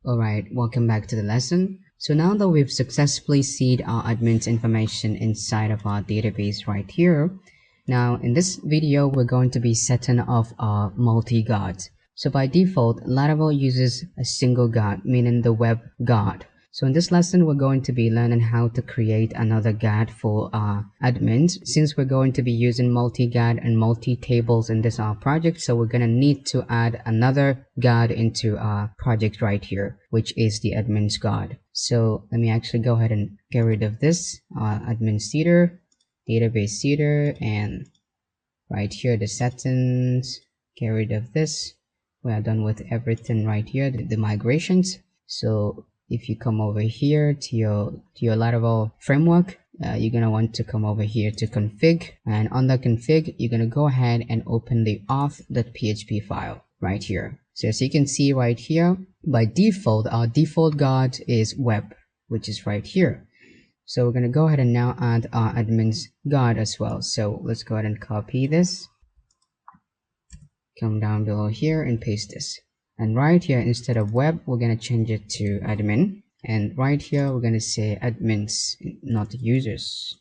Alright, welcome back to the lesson. So now that we've successfully seeded our admin's information inside of our database right here, now in this video we're going to be setting off our multi-guards. So by default, Laravel uses a single guard, meaning the web guard. So in this lesson, we're going to be learning how to create another guard for our admins. Since we're going to be using multi-guard and multi-tables in this project, so we're going to need to add another guard into our project right here, which is the admin's guard. So let me actually go ahead and get rid of this admin seeder, database seeder, and right here the settings, get rid of this. We are done with everything right here, the migrations. So if you come over here to your Laravel framework, you're going to want to come over here to config, and under config you're going to go ahead and open the auth.php file right here. So as you can see right here, by default our default guard is web, which is right here. So we're going to go ahead and now add our admin's guard as well. So let's go ahead and copy this, come down below here and paste this. And right here, instead of web, we're going to change it to admin. And right here, we're going to say admins, not users.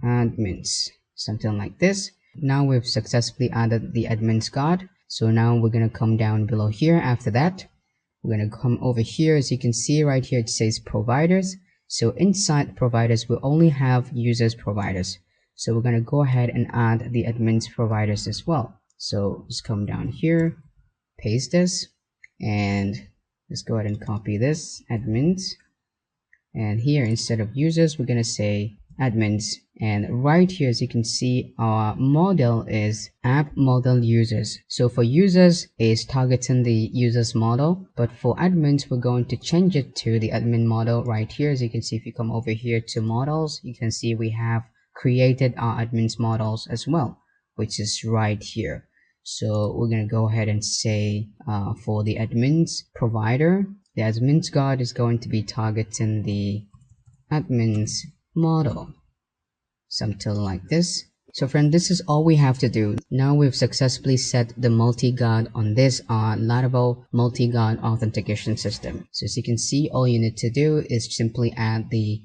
Admins, something like this. Now we've successfully added the admin's guard. So now we're going to come down below here. After that, we're going to come over here. As you can see right here, it says providers. So inside providers, we only have users providers. So we're going to go ahead and add the admins providers as well. So just come down here, paste this. And let's go ahead and copy this admins, and here instead of users we're going to say admins. And right here, as you can see, our model is app model users. So for users is targeting the users model, but for admins we're going to change it to the admin model right here. As you can see, if you come over here to models, you can see we have created our admins models as well, which is right here. So we're going to go ahead and say for the admins provider, the admin's guard is going to be targeting the admins model, something like this. So friend, this is all we have to do. Now we've successfully set the multi-guard on this Laravel Multi-Guard Authentication System. So as you can see, all you need to do is simply add the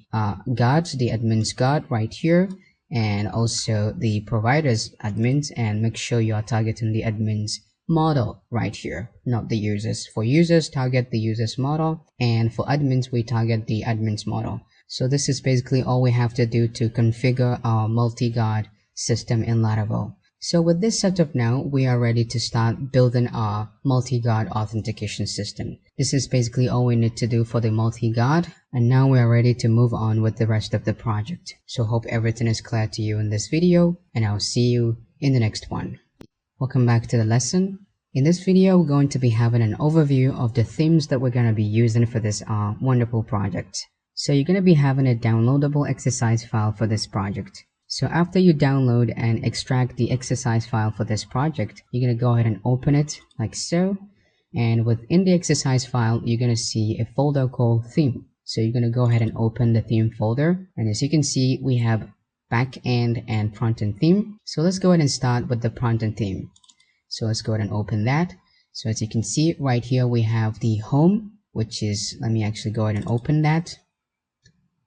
guards, the admin's guard right here, and also the providers admins, and make sure you are targeting the admins model right here, not the users. For users, target the users model, and for admins we target the admins model. So this is basically all we have to do to configure our multi-guard system in Laravel. So with this setup now, we are ready to start building our multi-guard authentication system. This is basically all we need to do for the multi-guard, and now we are ready to move on with the rest of the project. So hope everything is clear to you in this video, and I'll see you in the next one. Welcome back to the lesson. In this video, we're going to be having an overview of the themes that we're going to be using for this wonderful project. So you're going to be having a downloadable exercise file for this project. So after you download and extract the exercise file for this project, you're going to go ahead and open it like so. And within the exercise file, you're going to see a folder called theme. So you're going to go ahead and open the theme folder. And as you can see, we have back-end and front-end theme. So let's go ahead and start with the front-end theme. So let's go ahead and open that. So as you can see right here, we have the home, which is, let me actually go ahead and open that.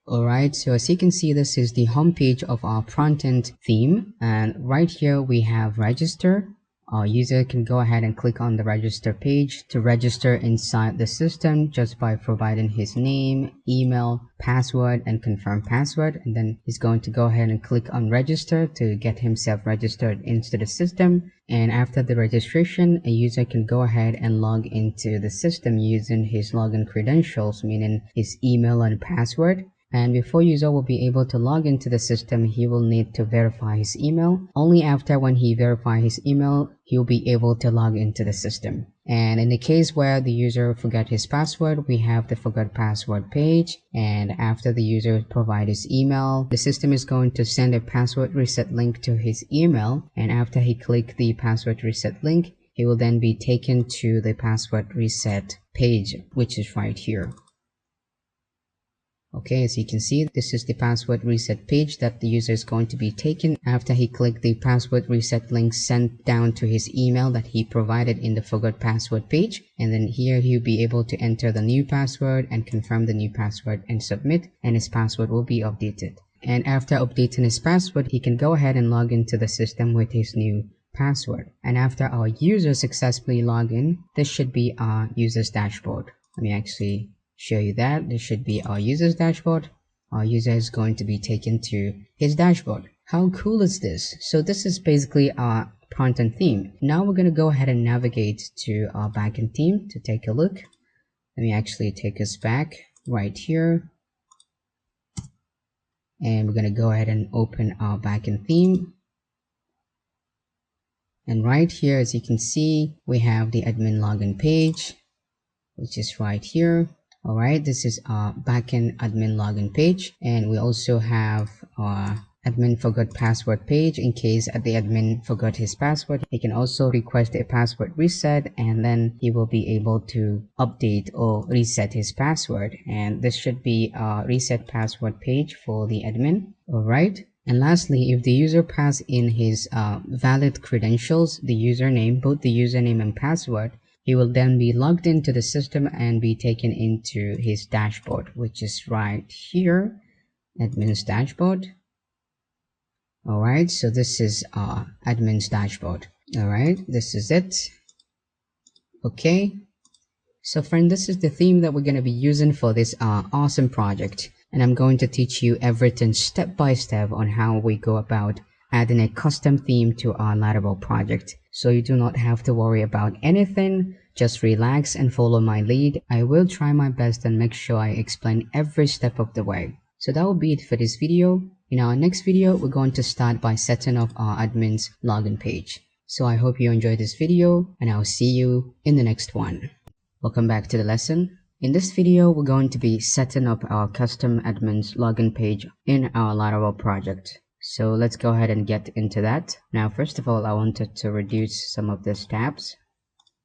Alright, so as you can see, this is the home page of our front-end theme, and right here we have register. Our user can go ahead and click on the register page to register inside the system just by providing his name, email, password, and confirm password, and then he's going to go ahead and click on register to get himself registered into the system. And after the registration, a user can go ahead and log into the system using his login credentials, meaning his email and password. And before user will be able to log into the system, he will need to verify his email. Only after when he verifies his email, he'll be able to log into the system. And in the case where the user forgot his password, we have the forgot password page. And after the user provides his email, the system is going to send a password reset link to his email. And after he clicks the password reset link, he will then be taken to the password reset page, which is right here. Okay, as you can see, this is the password reset page that the user is going to be taken after he clicked the password reset link sent down to his email that he provided in the forgot password page. And then here he'll be able to enter the new password and confirm the new password and submit, and his password will be updated. And after updating his password, he can go ahead and log into the system with his new password. And after our user successfully log in, this should be our user's dashboard. Let me actually show you that. This should be our user's dashboard. Our user is going to be taken to his dashboard. How cool is this? So this is basically our front-end theme. Now we're going to go ahead and navigate to our backend theme to take a look. Let me actually take us back right here. And we're going to go ahead and open our backend theme. And right here, as you can see, we have the admin login page, which is right here. All right, this is our backend admin login page, and we also have our admin forgot password page. In case the admin forgot his password, he can also request a password reset, and then he will be able to update or reset his password. And this should be a reset password page for the admin. All right. And lastly, if the user pass in his valid credentials, the username, both the username and password, he will then be logged into the system and be taken into his dashboard, which is right here, admin's dashboard. All right, so this is our admin's dashboard. All right, this is it. Okay, so friend, this is the theme that we're going to be using for this awesome project. And I'm going to teach you everything step by step on how we go about adding a custom theme to our Laravel project. So you do not have to worry about anything. Just relax and follow my lead. I will try my best and make sure I explain every step of the way. So that will be it for this video. In our next video, we're going to start by setting up our admin's login page. So I hope you enjoyed this video, and I'll see you in the next one. Welcome back to the lesson. In this video, we're going to be setting up our custom admin's login page in our Laravel project. So let's go ahead and get into that. Now, first of all, I wanted to reduce some of these tabs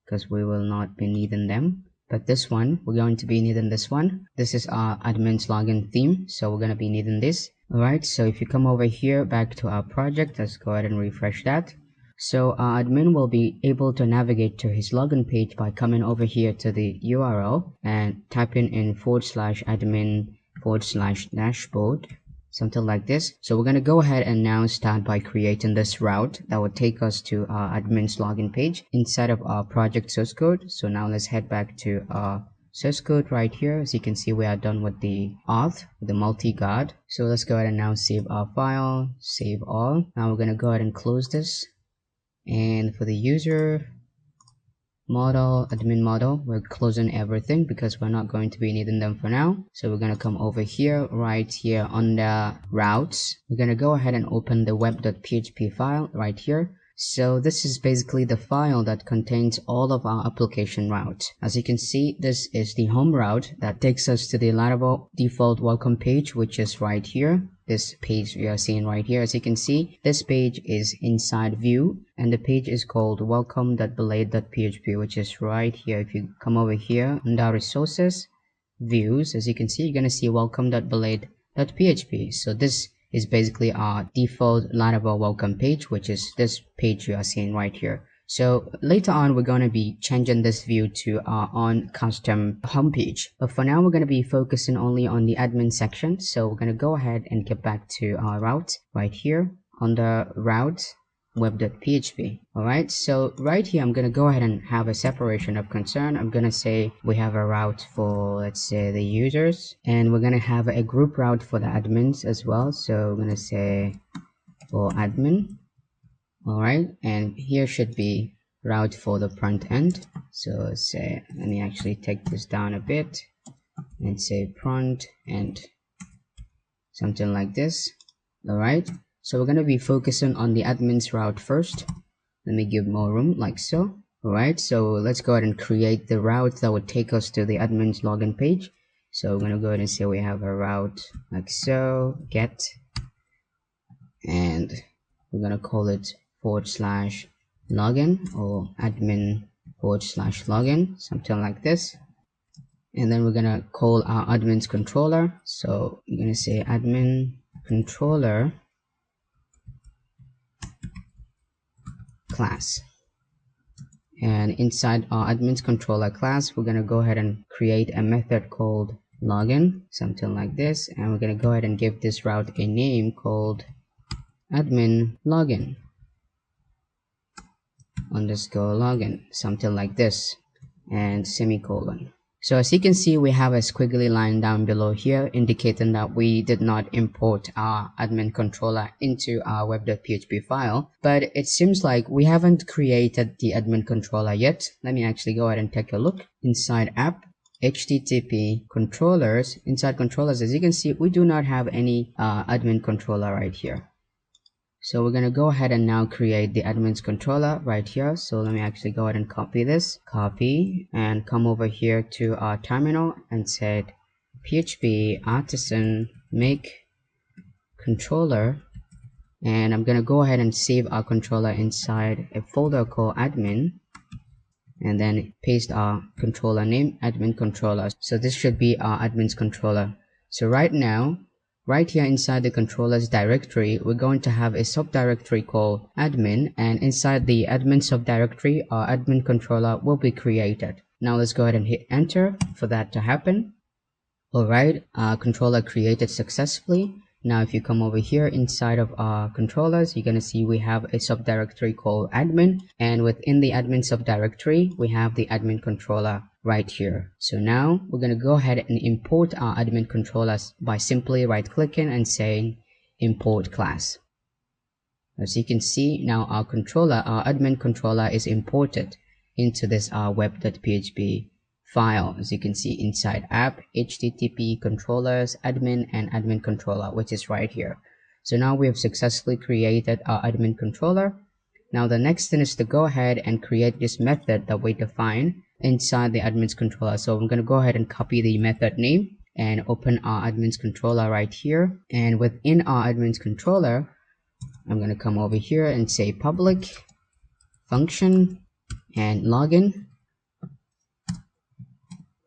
because we will not be needing them. But this one, we're going to be needing this one. This is our admin's login theme, so we're going to be needing this. Alright, so if you come over here back to our project, let's go ahead and refresh that. So our admin will be able to navigate to his login page by coming over here to the URL and typing in /admin/dashboard, something like this. So we're going to go ahead and now start by creating this route that will take us to our admin's login page inside of our project source code. So now let's head back to our source code right here. As you can see, we are done with the auth, the multi-guard. So let's go ahead and now save our file, save all. Now we're going to go ahead and close this. And for the user model, admin model, we're closing everything because we're not going to be needing them for now. So we're going to come over here, right here under routes. We're going to go ahead and open the web.php file right here. So this is basically the file that contains all of our application routes. As you can see, this is the home route that takes us to the Laravel default welcome page, which is right here. This page we are seeing right here. As you can see, this page is inside view, and the page is called welcome.belate.php, which is right here. If you come over here under resources, views, as you can see, you're going to see welcome.belate.php. So this is basically our default Laravel welcome page, which is this page you are seeing right here. So later on, we're going to be changing this view to our own custom homepage. But for now, we're going to be focusing only on the admin section. So we're going to go ahead and get back to our route right here under route web.php. All right, so right here, I'm going to go ahead and have a separation of concern. I'm going to say we have a route for, let's say, the users, and we're going to have a group route for the admins as well. So we're going to say for admin. All right, and here should be route for the front end. So let's say, let me actually take this down a bit and say front end, something like this. All right, so we're going to be focusing on the admin's route first. Let me give more room like so. All right, so let's go ahead and create the route that would take us to the admin's login page. So we're going to go ahead and say we have a route like so, get, and we're going to call it /login or admin /login, something like this. and then we're gonna call our admin's controller. So we're gonna say admin controller class, and inside our admin's controller class we're gonna go ahead and create a method called login, something like this, and we're gonna go ahead and give this route a name called admin login underscore login, something like this, and semicolon. So as you can see, we have a squiggly line down below here indicating that we did not import our admin controller into our web.php file, but it seems like we haven't created the admin controller yet. Let me actually go ahead and take a look inside app http controllers. Inside controllers, as you can see, we do not have any admin controller right here. So we're gonna go ahead and now create the admin's controller right here. So let me actually go ahead and copy this, copy, and come over here to our terminal and set php artisan make controller, and I'm gonna go ahead and save our controller inside a folder called admin, and then paste our controller name, admin controller. So this should be our admin's controller. So right now, right here inside the controllers directory, we're going to have a subdirectory called admin, and inside the admin subdirectory, our admin controller will be created. Now let's go ahead and hit enter for that to happen. Alright, our controller created successfully. Now if you come over here inside of our controllers, you're going to see we have a subdirectory called admin, and within the admin subdirectory, we have the admin controller right here. So now we're going to go ahead and import our admin controllers by simply right clicking and saying import class. As you can see, now our controller, our admin controller, is imported into this web.php file. As you can see inside app http controllers admin and admin controller, which is right here. So now we have successfully created our admin controller. Now the next thing is to go ahead and create this method that we define inside the admin's controller. So I'm going to go ahead and copy the method name and open our admin's controller right here, and within our admin's controller I'm going to come over here and say public function and login,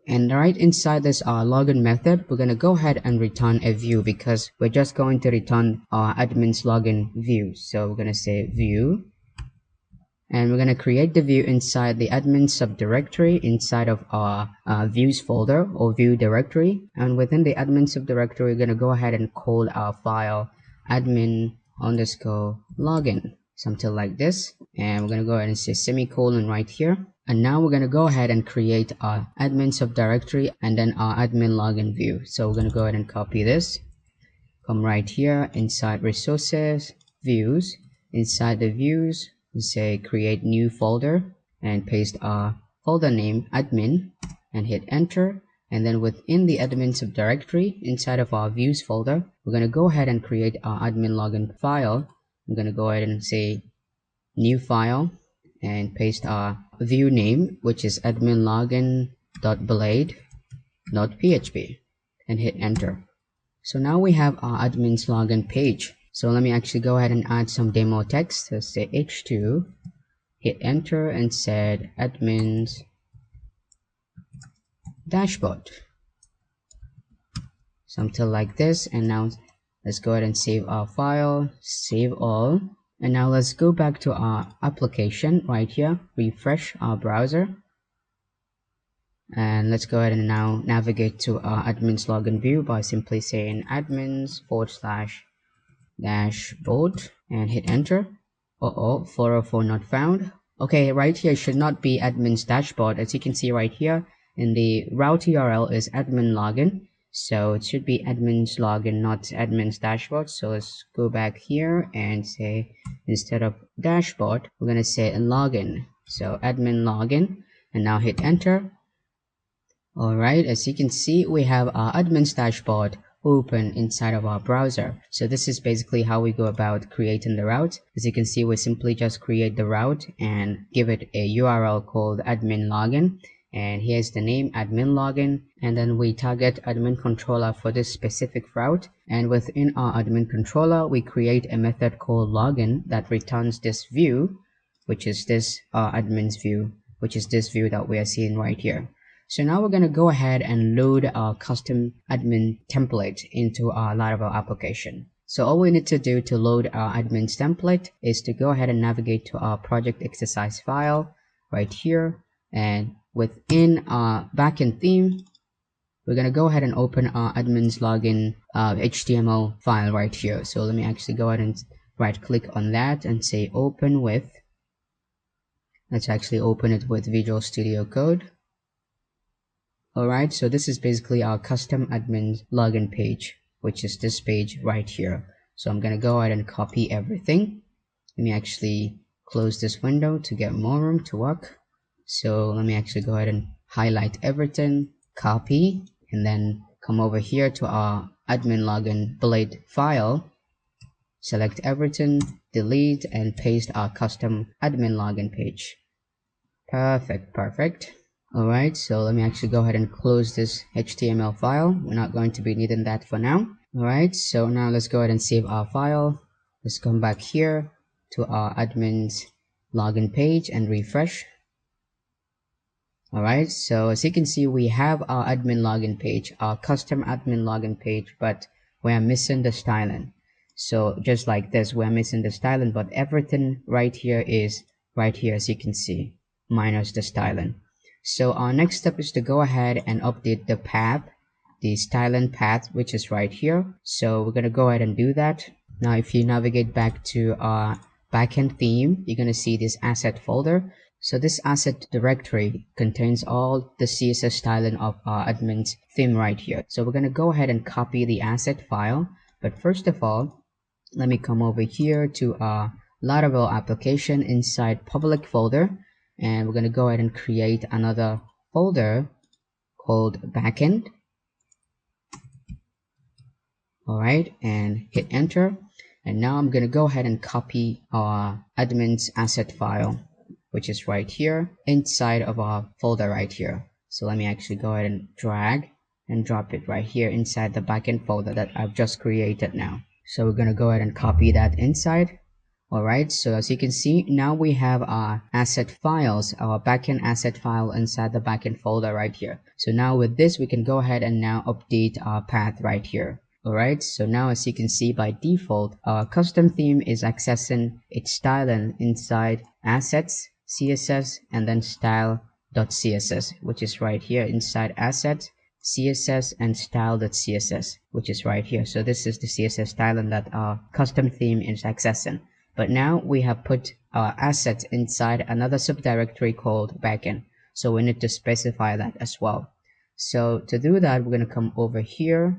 and right inside this login method we're going to go ahead and return a view, because we're just going to return our admin's login view. So we're going to say view, and we're going to create the view inside the admin subdirectory inside of our views folder or view directory, and within the admin subdirectory we're going to go ahead and call our file admin underscore login, something like this, and we're going to go ahead and say semicolon right here. And now we're going to go ahead and create our admin subdirectory and then our admin login view. So we're going to go ahead and copy this, come right here inside resources, views, inside the views we say create new folder and paste our folder name admin and hit enter. And then within the admin subdirectory inside of our views folder, we're going to go ahead and create our admin login file. I'm going to go ahead and say new file and paste our view name, which is adminlogin.blade.php, and hit enter. So now we have our admin's login page. So let me actually go ahead and add some demo text. So say h2, hit enter, and set admin's dashboard, something like this. And now let's go ahead and save our file, save all. And now let's go back to our application right here, refresh our browser, and let's go ahead and now navigate to our admin's login view by simply saying admins/dashboard and hit enter. 404 not found. Okay, right here should not be admin's dashboard. As you can see right here in the route URL is admin login, so it should be admin's login, not admin's dashboard. So let's go back here and say instead of dashboard we're going to say login, so admin login, and now hit enter. Alright, as you can see we have our admin's dashboard open inside of our browser. So this is basically how we go about creating the route. As you can see, we simply just create the route and give it a URL called admin login, and here's the name admin login, and then we target admin controller for this specific route, and within our admin controller we create a method called login that returns this view, which is this admin's view, which is this view that we are seeing right here. So now we're going to go ahead and load our custom admin template into our Laravel application. So all we need to do to load our admin's template is to go ahead and navigate to our project exercise file right here, and within our backend theme, we're going to go ahead and open our admin's login HTML file right here. So let me actually go ahead and right click on that and say open with. Let's actually open it with Visual Studio Code. Alright, so this is basically our custom admin login page, which is this page right here. So I'm going to go ahead and copy everything. Let me actually close this window to get more room to work. So let me actually go ahead and highlight everything, copy, and then come over here to our admin login blade file, select everything, delete, and paste our custom admin login page. Perfect. Alright, so let me actually go ahead and close this HTML file. We're not going to be needing that for now. Alright, so now let's go ahead and save our file. Let's come back here to our admin's login page and refresh. Alright, so as you can see, we have our admin login page, our custom admin login page, but we're missing the styling. So just like this, we're missing the styling, but everything right here is right here, as you can see, minus the styling. So our next step is to go ahead and update the path, the styling path, which is right here. So we're going to go ahead and do that. Now if you navigate back to our backend theme, you're going to see this asset folder. So this asset directory contains all the CSS styling of our admin's theme right here. So we're going to go ahead and copy the asset file. But first of all, let me come over here to our Laravel application inside public folder. And we're going to go ahead and create another folder called backend. Alright, and hit enter. And now I'm going to go ahead and copy our admin's asset file, which is right here inside of our folder right here. So let me actually go ahead and drag and drop it right here inside the backend folder that I've just created now. So we're going to go ahead and copy that inside. Alright, so as you can see, now we have our asset files, our backend asset file inside the backend folder right here. So now with this, we can go ahead and now update our path right here. Alright, so now as you can see, by default, our custom theme is accessing its styling inside assets, CSS, and then style.css, which is right here inside assets, CSS, and style.css, which is right here. So this is the CSS styling that our custom theme is accessing. But now we have put our asset inside another subdirectory called backend. So we need to specify that as well. So to do that, we're going to come over here.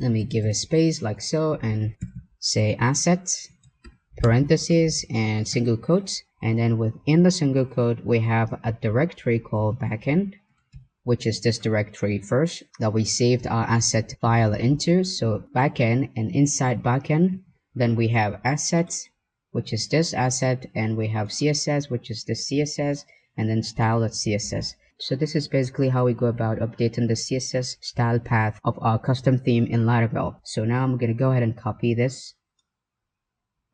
Let me give a space like so and say assets, parentheses, and single quotes. And then within the single quote, we have a directory called backend, which is this directory first that we saved our asset file into. So backend, and inside backend, then we have assets, which is this asset, and we have CSS, which is this CSS, and then style.css. So this is basically how we go about updating the CSS style path of our custom theme in Laravel. So now I'm going to go ahead and copy this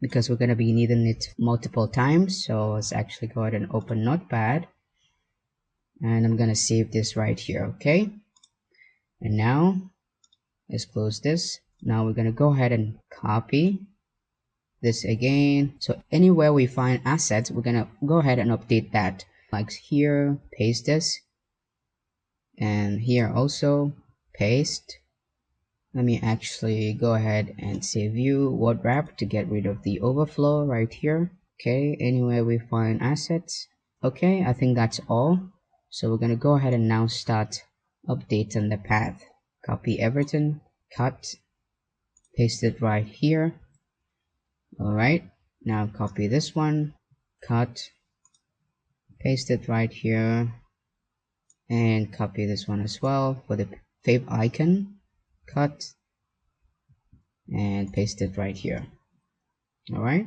because we're going to be needing it multiple times. So let's actually go ahead and open Notepad, and I'm going to save this right here. Okay. And now let's close this. Now we're going to go ahead and copy this again. So anywhere we find assets, we're going to go ahead and update that. Like here, paste this, and here also paste. Let me actually go ahead and say view word wrap to get rid of the overflow right here. Okay, anywhere we find assets. Okay, I think that's all. So we're gonna go ahead and now start updating the path. Copy everything, cut, paste it right here. Alright, now copy this one, cut, paste it right here, and copy this one as well for the fave icon, cut, and paste it right here. Alright,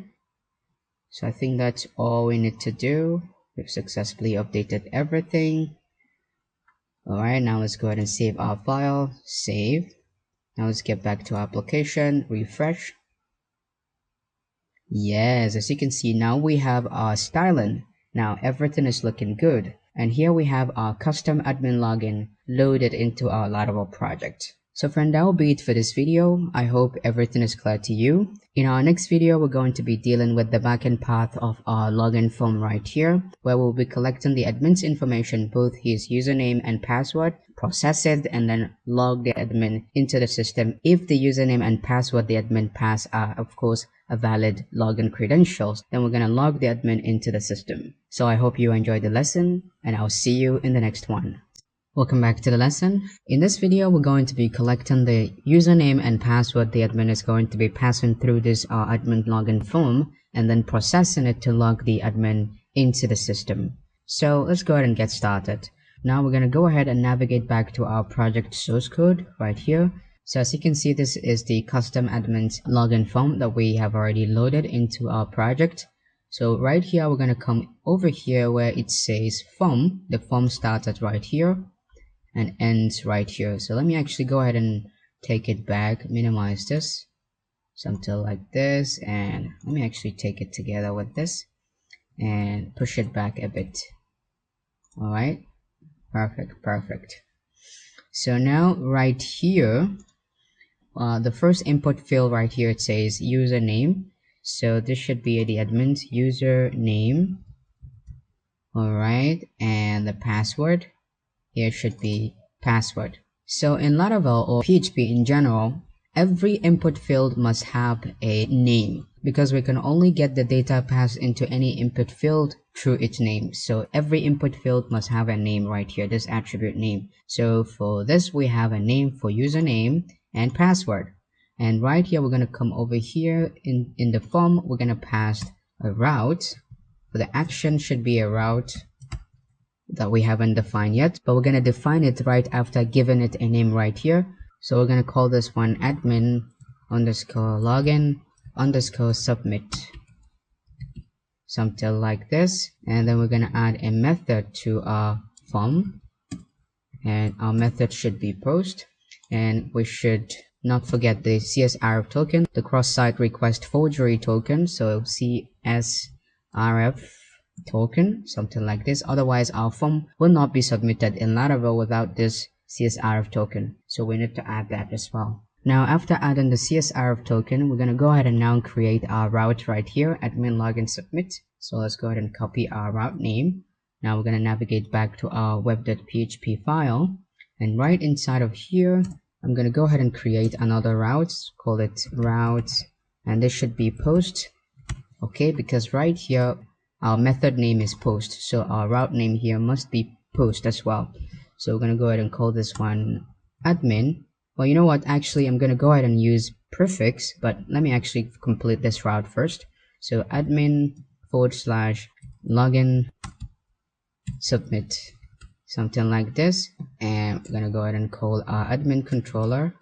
so I think that's all we need to do. We've successfully updated everything. Alright, now let's go ahead and save our file. Save. Now let's get back to our application, refresh. Yes, as you can see, now we have our styling. Now everything is looking good. And here we have our custom admin login loaded into our Laravel project. So friend, that will be it for this video. I hope everything is clear to you. In our next video, we're going to be dealing with the backend path of our login form right here, where we'll be collecting the admin's information, both his username and password, process it, and then log the admin into the system. If the username and password the admin pass are, of course, a valid login credentials, then we're going to log the admin into the system. So I hope you enjoyed the lesson, and I'll see you in the next one. Welcome back to the lesson. In this video, we're going to be collecting the username and password the admin is going to be passing through this admin login form and then processing it to log the admin into the system. So let's go ahead and get started. Now we're going to go ahead and navigate back to our project source code right here. So as you can see, this is the custom admin's login form that we have already loaded into our project. So right here, we're going to come over here where it says form. The form started right here and ends right here. So let me actually go ahead and take it back, minimize this, something like this, and let me actually take it together with this and push it back a bit. All right, perfect. So now right here, the first input field right here, it says username. So this should be the admin's username. All right, and the password here should be password. So in Laravel or PHP in general, every input field must have a name because we can only get the data passed into any input field through its name. So every input field must have a name right here, this attribute name. So for this, we have a name for username and password. And right here, we're going to come over here in the form, we're going to pass a route. For the action should be a route that we haven't defined yet, but we're going to define it right after giving it a name right here. So we're going to call this one admin underscore login underscore submit, something like this. And then we're going to add a method to our form, and our method should be post, and we should not forget the CSRF token, the cross-site request forgery token. So CSRF token, something like this. Otherwise, our form will not be submitted in Laravel without this CSRF token. So we need to add that as well. Now, after adding the CSRF token, we're going to go ahead and now create our route right here, admin login submit. So let's go ahead and copy our route name. Now we're going to navigate back to our web.php file, and right inside of here, I'm going to go ahead and create another route, call it route, and this should be post. Okay, because right here our method name is post, so our route name here must be post as well. So we're going to go ahead and call this one admin. Well, you know what, actually I'm going to go ahead and use prefix, but let me actually complete this route first. So admin / login submit, something like this. And we're going to go ahead and call our admin controller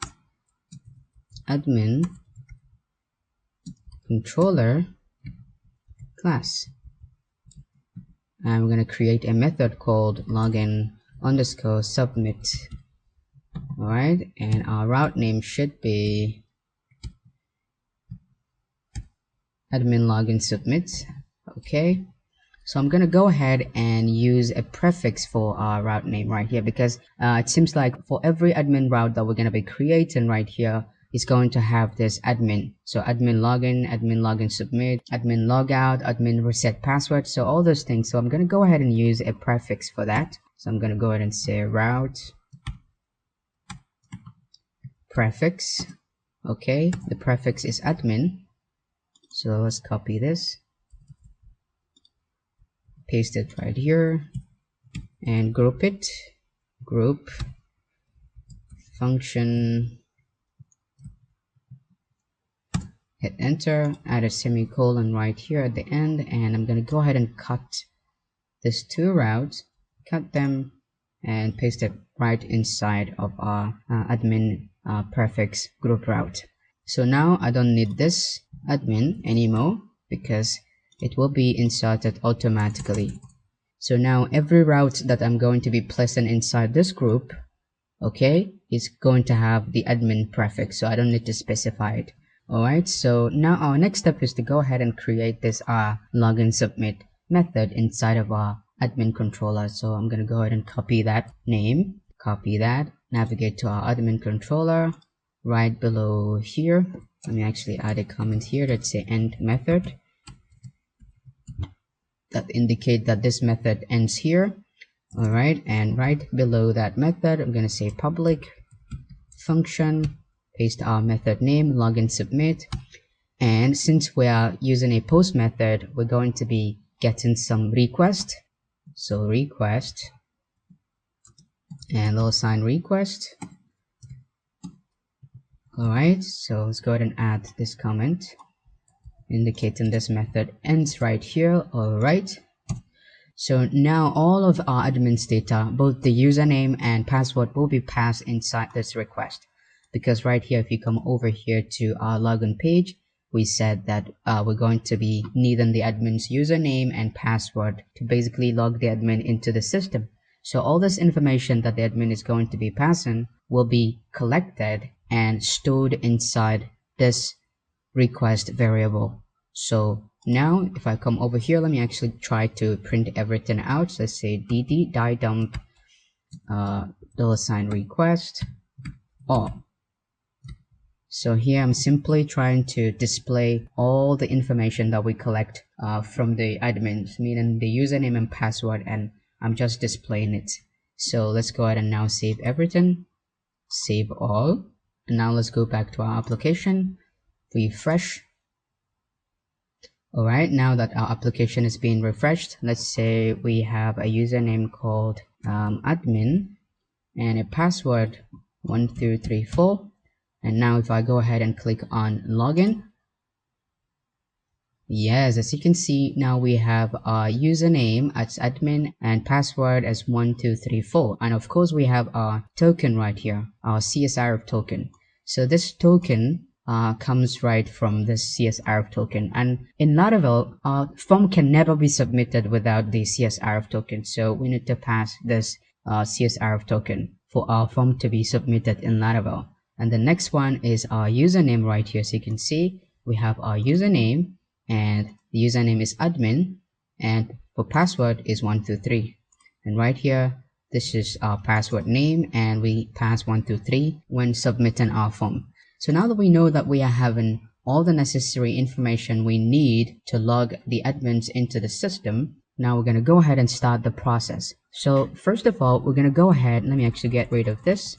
class. And we're going to create a method called login underscore submit. All right, and our route name should be admin login submit. Okay, so I'm going to go ahead and use a prefix for our route name right here, because it seems like for every admin route that we're going to be creating right here, is going to have this admin. So admin login submit, admin logout, admin reset password, so all those things. So I'm going to go ahead and use a prefix for that. So I'm going to go ahead and say route prefix. Okay, the prefix is admin. So let's copy this, paste it right here, and group it, group function, hit enter, add a semicolon right here at the end, and I'm going to go ahead and cut these two routes, cut them, and paste it right inside of our admin prefix group route. So now I don't need this admin anymore because it will be inserted automatically. So now every route that I'm going to be placing inside this group, okay, is going to have the admin prefix, so I don't need to specify it. Alright, so now our next step is to go ahead and create this login submit method inside of our admin controller. So I'm going to go ahead and copy that name, copy that, navigate to our admin controller. Right below here, let me actually add a comment here that say end method, that indicate that this method ends here. All right, and right below that method, I'm going to say public function, paste our method name, login submit. And since we are using a post method, we're going to be getting some request. So request and $sign request. Alright, so let's go ahead and add this comment indicating this method ends right here. Alright, so now all of our admin's data, both the username and password, will be passed inside this request. Because right here, if you come over here to our login page, we said that we're going to be needing the admin's username and password to basically log the admin into the system. So all this information that the admin is going to be passing will be collected and stored inside this request variable. So now if I come over here, let me actually try to print everything out. So let's say dd die dump $sign request all. So here I'm simply trying to display all the information that we collect from the admins, meaning the username and password, and I'm just displaying it. So let's go ahead and now save everything, save all, and now let's go back to our application, refresh. Alright, now that our application is being refreshed, let's say we have a username called admin and a password 1234. And now if I go ahead and click on login, yes, as you can see, now we have our username as admin and password as 1234. And of course, we have our token right here, our CSRF token. So this token comes right from this CSRF token. And in Laravel, form can never be submitted without the CSRF token. So we need to pass this CSRF token for our form to be submitted in Laravel. And the next one is our username right here. So you can see we have our username, and the username is admin, and for password is 123. And right here, this is our password name, and we pass 123 when submitting our form. So now that we know that we are having all the necessary information we need to log the admins into the system, now we're going to go ahead and start the process. So first of all, we're going to go ahead, let me actually get rid of this.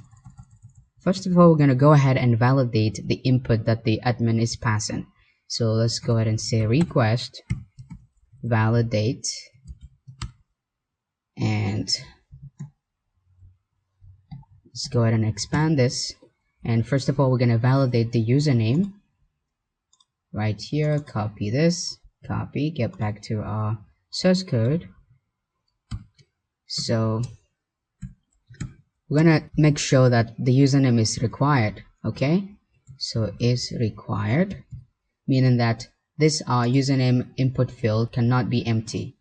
First of all, we're going to go ahead and validate the input that the admin is passing. So let's go ahead and say request validate, and let's go ahead and expand this. And first of all, we're going to validate the username right here. Copy this, copy, get back to our source code. So we're gonna make sure that the username is required. Okay, so is required, meaning that this username input field cannot be empty.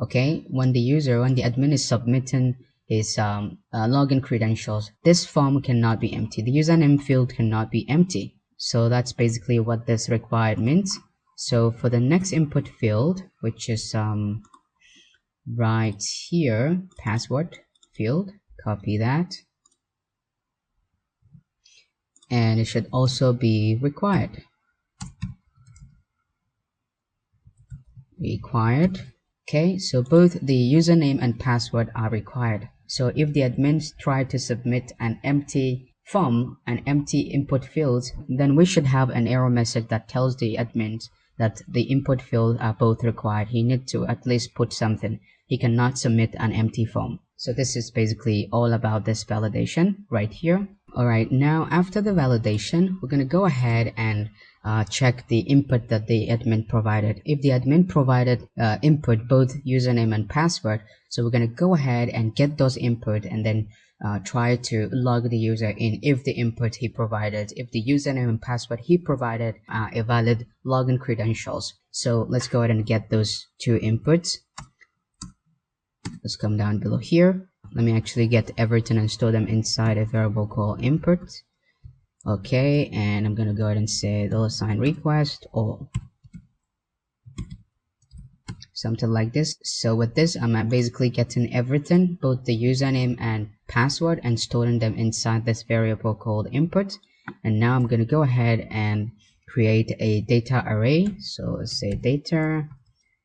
Okay, when the admin is submitting his login credentials, this form cannot be empty. The username field cannot be empty. So that's basically what this required means. So for the next input field, which is right here, password field, copy that, and it should also be required. Okay, so both the username and password are required. So if the admins try to submit an empty form, an empty input fields, then we should have an error message that tells the admins that the input fields are both required. He needs to at least put something. He cannot submit an empty form. So this is basically all about this validation right here. Alright, now after the validation, we're going to go ahead and check the input that the admin provided. If the admin provided input both username and password, so we're going to go ahead and get those input and then try to log the user in if the input he provided, if the username and password he provided are a valid login credentials. So let's go ahead and get those two inputs. Let's come down below here. Let me actually get everything and store them inside a variable called input. Okay, and I'm gonna go ahead and say $sign request all. something like this. So with this, I'm basically getting everything, both the username and password, and storing them inside this variable called input. And now I'm going to go ahead and create a data array. So let's say data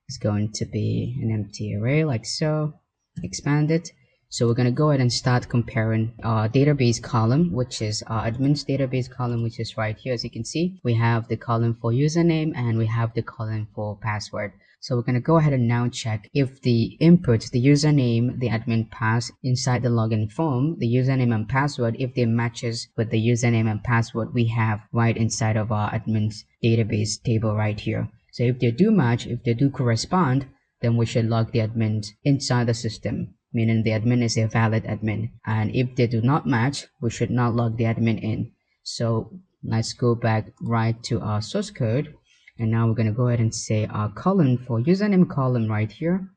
is going to be an empty array like so. Expand it. So we're going to go ahead and start comparing our database column, which is our admin's database column, which is right here. As you can see, we have the column for username and we have the column for password. So we're going to go ahead and now check if the input, the username the admin passed inside the login form, the username and password, if they matches with the username and password we have right inside of our admin's database table right here. So if they do match, if they do correspond, then we should log the admin inside the system, meaning the admin is a valid admin. And if they do not match, we should not log the admin in. So let's go back right to our source code. And now we're going to go ahead and say our column for username column right here.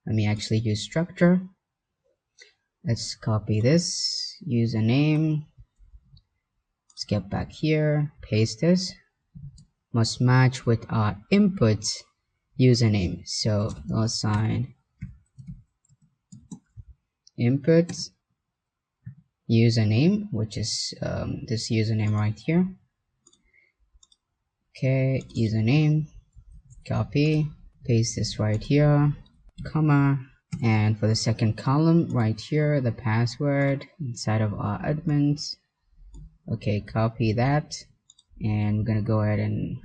Let me actually use structure. Let's copy this username. Let's get back here, paste this. Must match with our input username. So $sign input username, which is this username right here. Okay, username, copy, paste this right here, comma, and for the second column right here, the password inside of our admins. Okay, copy that, and we're gonna go ahead and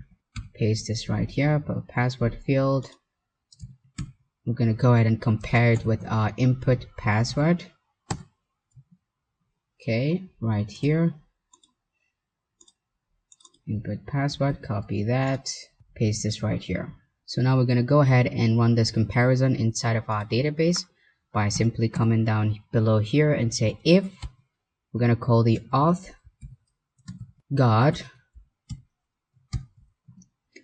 paste this right here for password field. We're gonna go ahead and compare it with our input password. Okay, right here, input password, copy that, paste this right here. So now we're going to go ahead and run this comparison inside of our database by simply coming down below here and say if we're going to call the auth guard.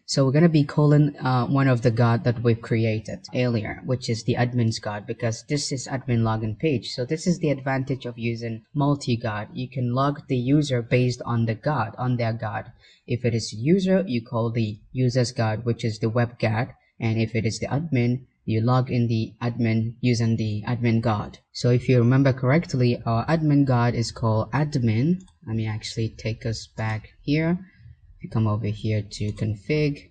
So we're going to be calling one of the guard that we've created earlier, which is the admin's guard, because this is admin login page. So this is the advantage of using multi-guard. You can log the user based on the guard, on their guard. If it is user, you call the user's guard, which is the web guard. And if it is the admin, you log in the admin using the admin guard. So if you remember correctly, our admin guard is called admin. Let me actually take us back here. You come over here to config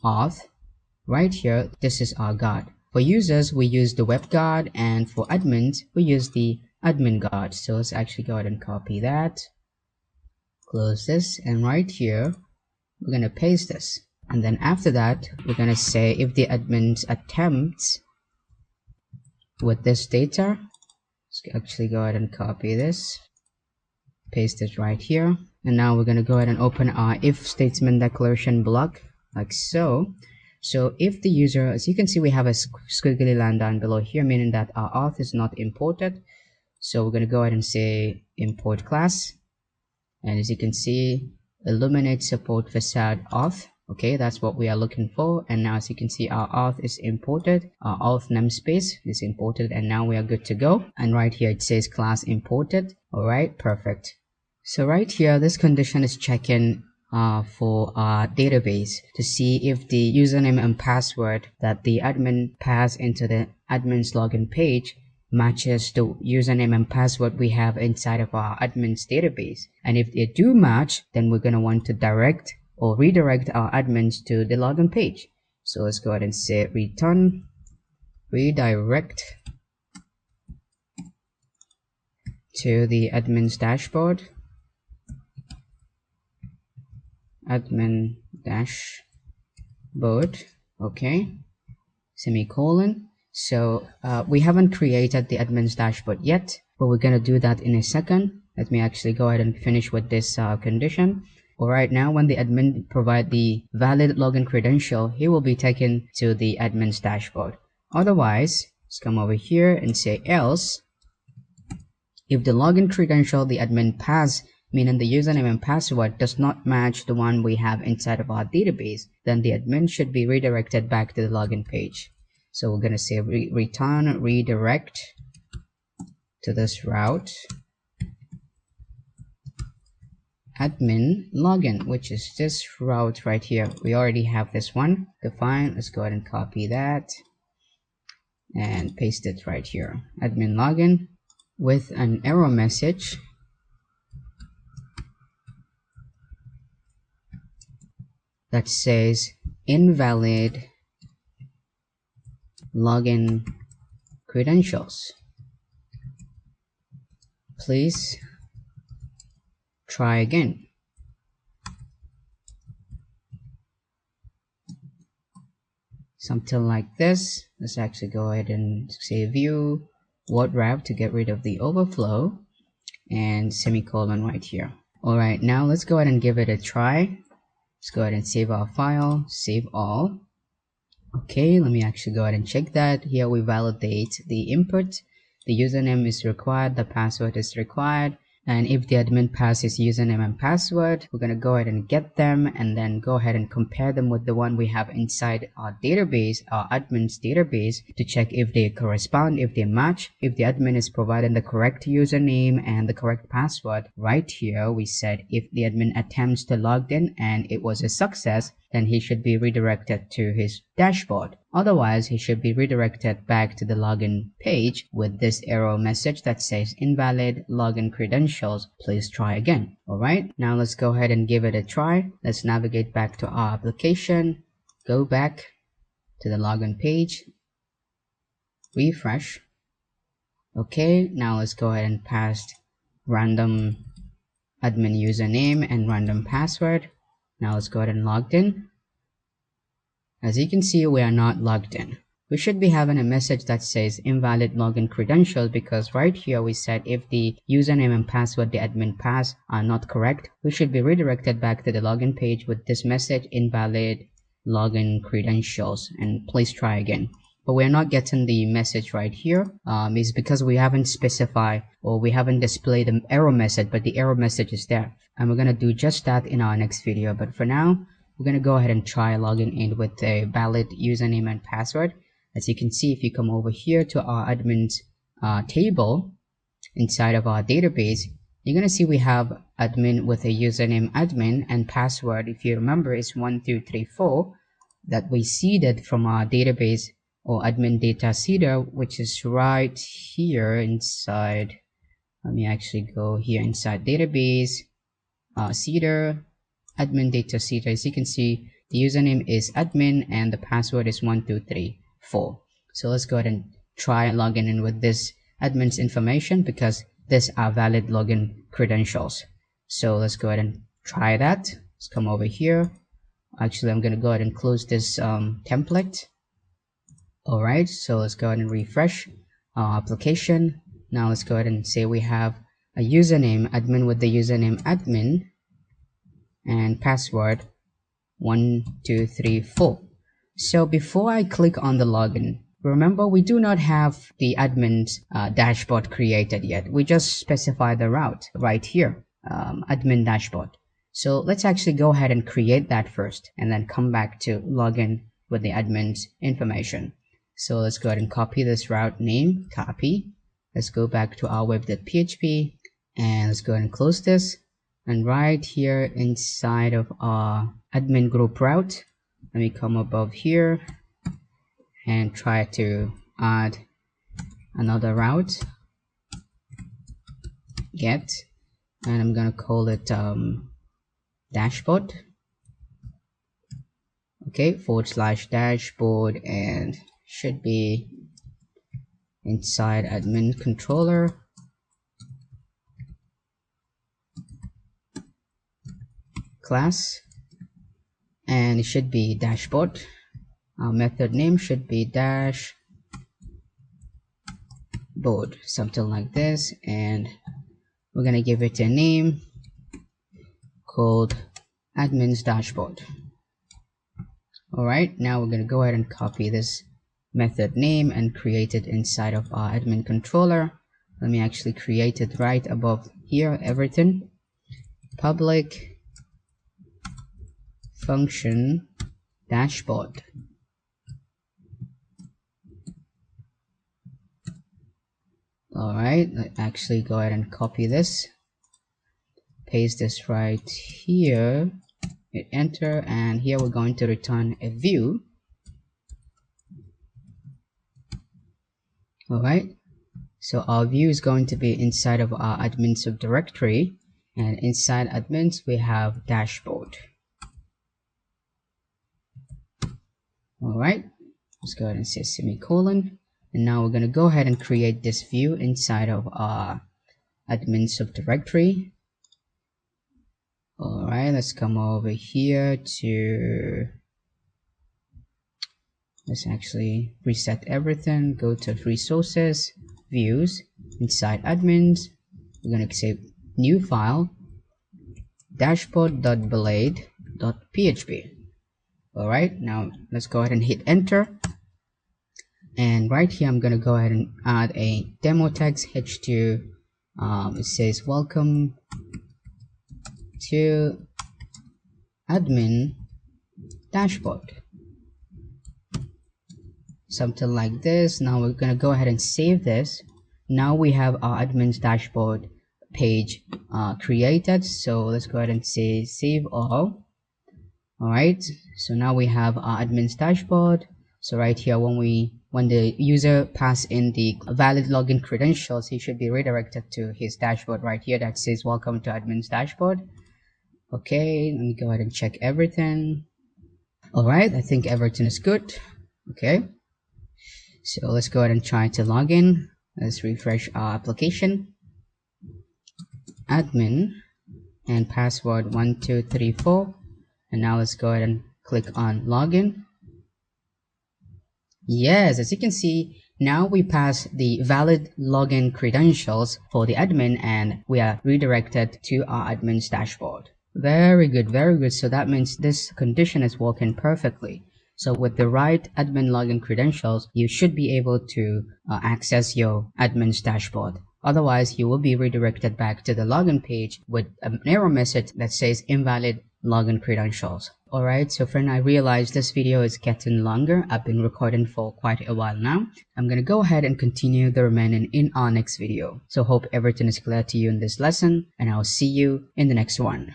auth. Right here, this is our guard. For users, we use the web guard, and for admins, we use the admin guard. So let's actually go ahead and copy that, close this, and right here, we're going to paste this. And then after that, we're going to say if the admins attempts with this data, let's actually go ahead and copy this, paste it right here. And now we're going to go ahead and open our if statement declaration block like so. So if the user, as you can see, we have a squiggly line down below here, meaning that our auth is not imported. So we're going to go ahead and say import class. And as you can see, illuminate support facade auth. Okay, that's what we are looking for. And now as you can see, our auth is imported, our auth namespace is imported, and now we are good to go. And right here it says class imported. All right, perfect. So right here, this condition is checking for our database to see if the username and password that the admin passed into the admin's login page matches the username and password we have inside of our admin's database. And if they do match, then we're going to want to direct or redirect our admins to the login page. So let's go ahead and say return redirect to the admin's dashboard. Admin dashboard, okay, semicolon. So we haven't created the admin's dashboard yet, but we're gonna do that in a second. Let me actually go ahead and finish with this condition. All right, now when the admin provide the valid login credential, he will be taken to the admin's dashboard. Otherwise, let's come over here and say else. If the login credential the admin passed, meaning the username and password, does not match the one we have inside of our database, then the admin should be redirected back to the login page. So we're going to say return redirect to this route admin login, which is this route right here. We already have this one defined. Let's go ahead and copy that and paste it right here. Admin login with an error message that says invalid login credentials. Please try again. Something like this. Let's actually go ahead and say view word wrap to get rid of the overflow and semicolon right here. Alright, now let's go ahead and give it a try. Let's go ahead and save our file, save all. Okay, let me actually go ahead and check that. Here we validate the input. The username is required, the password is required, and if the admin passes username and password, we're going to go ahead and get them and then go ahead and compare them with the one we have inside our database, our admin's database, to check if they correspond, if they match. If the admin is providing the correct username and the correct password, right here we said if the admin attempts to log in and it was a success, then he should be redirected to his dashboard. Otherwise, he should be redirected back to the login page with this error message that says invalid login credentials. Please try again. Alright, now let's go ahead and give it a try. Let's navigate back to our application, go back to the login page, refresh. Okay, now let's go ahead and pass random admin username and random password. Now let's go ahead and log in. As you can see, we are not logged in. We should be having a message that says invalid login credentials, because right here we said if the username and password the admin passed are not correct, we should be redirected back to the login page with this message invalid login credentials and please try again. But we're not getting the message right here. Is because we haven't specified or we haven't displayed the error message, but the error message is there. And we're gonna do just that in our next video. But for now, we're gonna go ahead and try logging in with a valid username and password. As you can see, if you come over here to our admin's table inside of our database, you're gonna see we have admin with a username admin and password, if you remember, is 1234 that we seeded from our database or admin data seeder, which is right here inside. Let me actually go here inside database, seeder, admin data seeder. As you can see, the username is admin and the password is 1234. So let's go ahead and try logging in with this admin's information because these are valid login credentials. So let's go ahead and try that. Let's come over here. Actually, I'm going to go ahead and close this template. Alright, so let's go ahead and refresh our application. Now let's go ahead and say we have a username admin with the username admin and password 1234. So before I click on the login, remember we do not have the admin's dashboard created yet. We just specify the route right here, admin dashboard. So let's actually go ahead and create that first and then come back to login with the admin's information. So let's go ahead and copy this route name, copy. Let's go back to our web.php and let's go ahead and close this. And right here inside of our admin group route, let me come above here and try to add another route, get, and I'm gonna call it dashboard. Okay, / dashboard, and should be inside admin controller. Class, and it should be dashboard. Our method name should be dashboard, something like this, and we're gonna give it a name called admin's dashboard. Alright, now we're gonna go ahead and copy this method name and create it inside of our admin controller. Let me actually create it right above here, everything. Public function dashboard. Alright, let's actually go ahead and copy this, paste this right here, hit enter, and here we're going to return a view. Alright, so our view is going to be inside of our admin subdirectory, and inside admins we have dashboard. Alright, let's go ahead and say semicolon, and now we're going to go ahead and create this view inside of our admin subdirectory. Alright, let's come over here to, let's actually reset everything, go to resources, views, inside admins, we're going to say new file, dashboard.blade.php. Alright, now let's go ahead and hit enter, and right here I'm going to go ahead and add a demo text h2. It says welcome to admin dashboard, something like this. Now we're going to go ahead and save this. Now we have our admin's dashboard page created, so let's go ahead and say save all. Alright, so now we have our admin's dashboard. So right here, when the user pass in the valid login credentials, he should be redirected to his dashboard right here that says welcome to admin's dashboard. Okay, let me go ahead and check everything. Alright, I think everything is good. Okay, so let's go ahead and try to log in. Let's refresh our application. Admin and password 1234, and now let's go ahead and click on login. Yes, as you can see, now we pass the valid login credentials for the admin and we are redirected to our admin's dashboard. Very good, very good. So that means this condition is working perfectly. So with the right admin login credentials, you should be able to access your admin's dashboard. Otherwise, you will be redirected back to the login page with an error message that says invalid login credentials. Alright, so friend, I realize this video is getting longer. I've been recording for quite a while now. I'm gonna go ahead and continue the remaining in our next video. So hope everything is clear to you in this lesson, and I'll see you in the next one.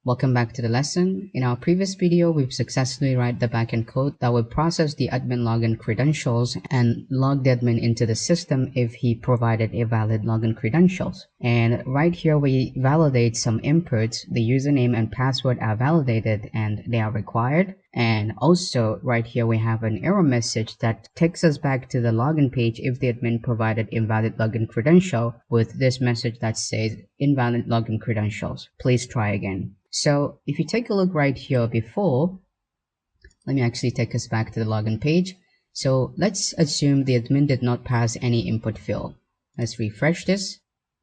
Welcome back to the lesson. In our previous video, we've successfully write the backend code that will process the admin login credentials and log the admin into the system if he provided a valid login credentials. And right here, we validate some inputs. The username and password are validated and they are required. And also right here, we have an error message that takes us back to the login page if the admin provided invalid login credential with this message that says invalid login credentials. Please try again. So if you take a look right here before, let me actually take us back to the login page. So let's assume the admin did not pass any input field. Let's refresh this.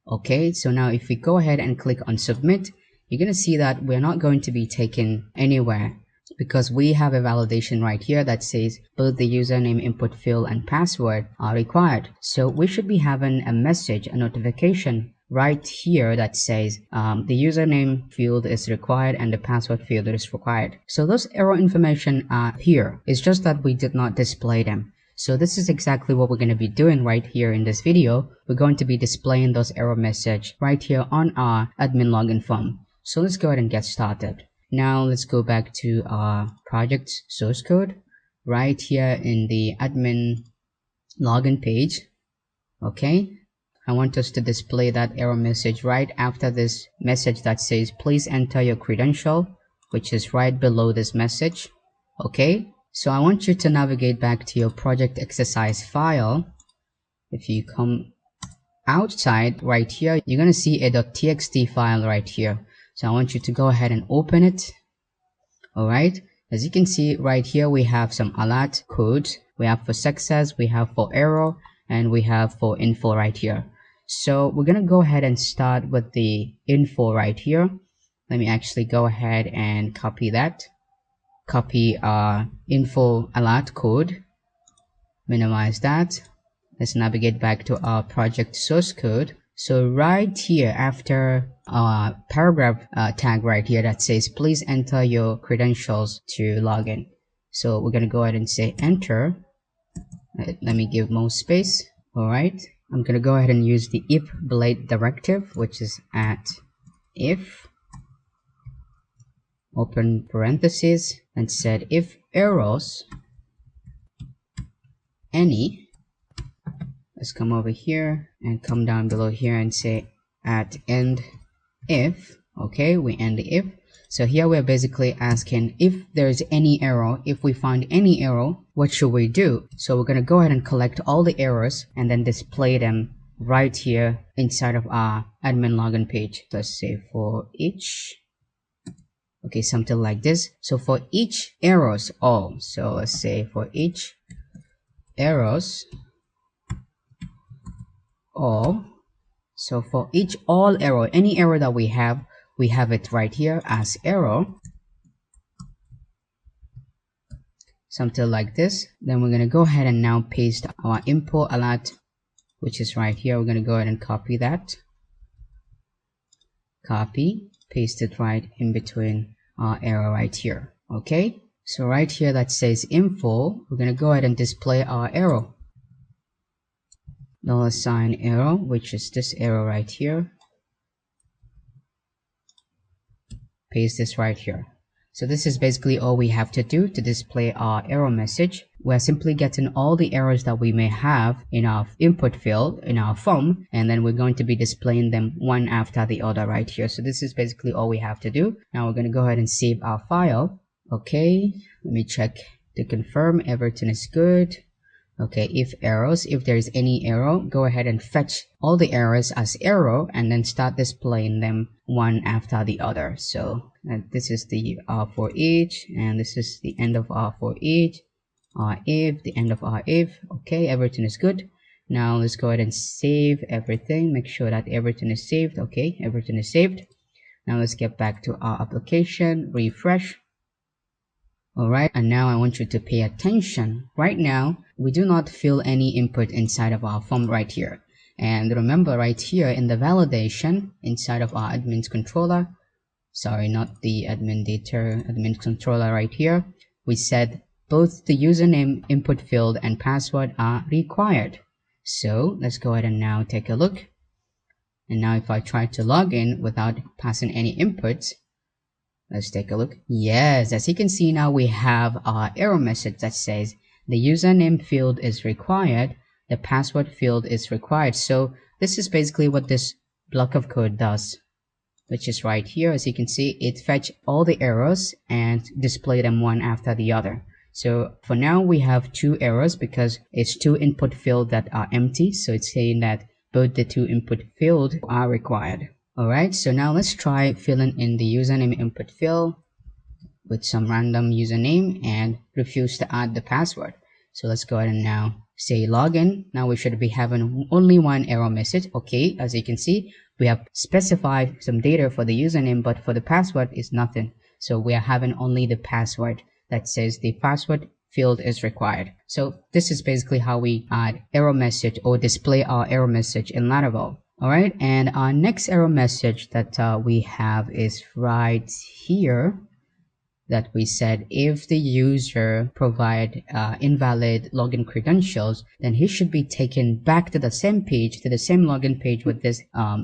Okay, so now if we go ahead and click on submit, you're going to see that we're not going to be taken anywhere because we have a validation right here that says both the username input field and password are required. So we should be having a message, a notification right here that says the username field is required and the password field is required. So those error information are here. It's just that we did not display them. So this is exactly what we're going to be doing right here in this video. We're going to be displaying those error message right here on our admin login form. So let's go ahead and get started. Now let's go back to our project source code right here in the admin login page. Okay, I want us to display that error message right after this message that says please enter your credential, which is right below this message. Okay, so I want you to navigate back to your project exercise file. If you come outside right here, you're going to see a .txt file right here. So I want you to go ahead and open it. Alright, as you can see right here, we have some alert codes. We have for success, we have for error, and we have for info right here. So we're going to go ahead and start with the info right here. Let me actually go ahead and copy that. Copy our info alert code. Minimize that. Let's navigate back to our project source code. So right here after our paragraph tag right here that says please enter your credentials to log in. So we're going to go ahead and say enter. Let me give more space. Alright, I'm going to go ahead and use the if blade directive, which is at if open parentheses and said if errors any. Let's come over here and come down below here and say at end if. Okay, we end the if. So here we're basically asking if there's any error, if we find any error, what should we do? So we're going to go ahead and collect all the errors and then display them right here inside of our admin login page. Let's say for each, okay, something like this. So for each errors all, so let's say for each errors all, so for each all error, any error that we have it right here as error, something like this. Then we're going to go ahead and now paste our import alert, which is right here. We're going to go ahead and copy that, copy, paste it right in between our error right here. Okay, so right here that says info, we're going to go ahead and display our error, $sign error, which is this error right here. Paste this right here. So this is basically all we have to do to display our error message. We're simply getting all the errors that we may have in our input field in our form, and then we're going to be displaying them one after the other right here. So this is basically all we have to do. Now we're going to go ahead and save our file. Okay, let me check to confirm everything is good. Okay, if errors, if there is any error, go ahead and fetch all the errors as error and then start displaying them one after the other. So this is the for each, and this is the end of our for each, our if, the end of our if. Okay, everything is good. Now let's go ahead and save everything. Make sure that everything is saved. Okay, everything is saved. Now let's get back to our application, refresh. Alright, and now I want you to pay attention. Right now, we do not fill any input inside of our form right here. And remember right here in the validation inside of our admin's controller, sorry, not the admin data, admin controller right here, we said both the username input field and password are required. So let's go ahead and now take a look. And now if I try to log in without passing any inputs, let's take a look. Yes, as you can see now we have our error message that says the username field is required, the password field is required. So this is basically what this block of code does, which is right here. As you can see, it fetch all the errors and display them one after the other. So for now we have two errors because it's two input fields that are empty. So it's saying that both the two input fields are required. Alright, so now let's try filling in the username input field with some random username and refuse to add the password. So let's go ahead and now say login. Now we should be having only one error message. Okay, as you can see, we have specified some data for the username, but for the password is nothing. So we are having only the password that says the password field is required. So this is basically how we add error message or display our error message in Laravel. Alright, and our next error message that we have is right here, that we said if the user provide invalid login credentials, then he should be taken back to the same page, to the same login page with this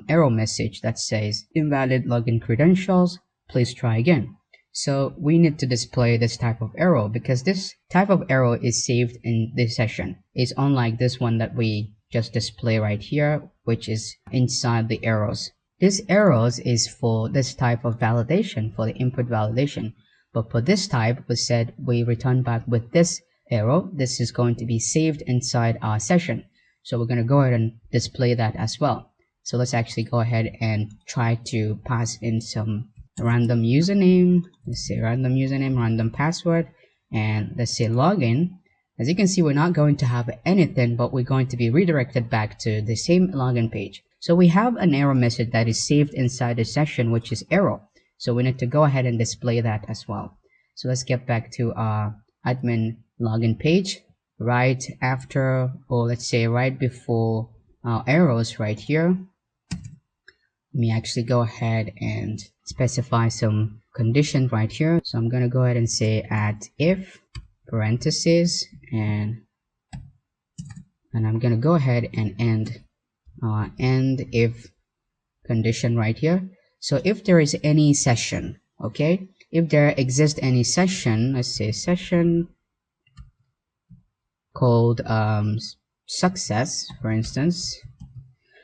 error message that says invalid login credentials, please try again. So we need to display this type of error because this type of error is saved in this session. It's unlike this one that we just display right here, which is inside the errors. This errors is for this type of validation, for the input validation. But for this type, we said we return back with this error. This is going to be saved inside our session. So we're going to go ahead and display that as well. So let's actually go ahead and try to pass in some random username. Let's say random username, random password, and let's say login. As you can see, we're not going to have anything, but we're going to be redirected back to the same login page. So we have an error message that is saved inside the session, which is error. So we need to go ahead and display that as well. So let's get back to our admin login page. Right after, or let's say right before our arrows right here, let me actually go ahead and specify some condition right here. So I'm going to go ahead and say at if parentheses and I'm going to go ahead and end if condition right here. So if there is any session, okay, if there exists any session, let's say session called success, for instance.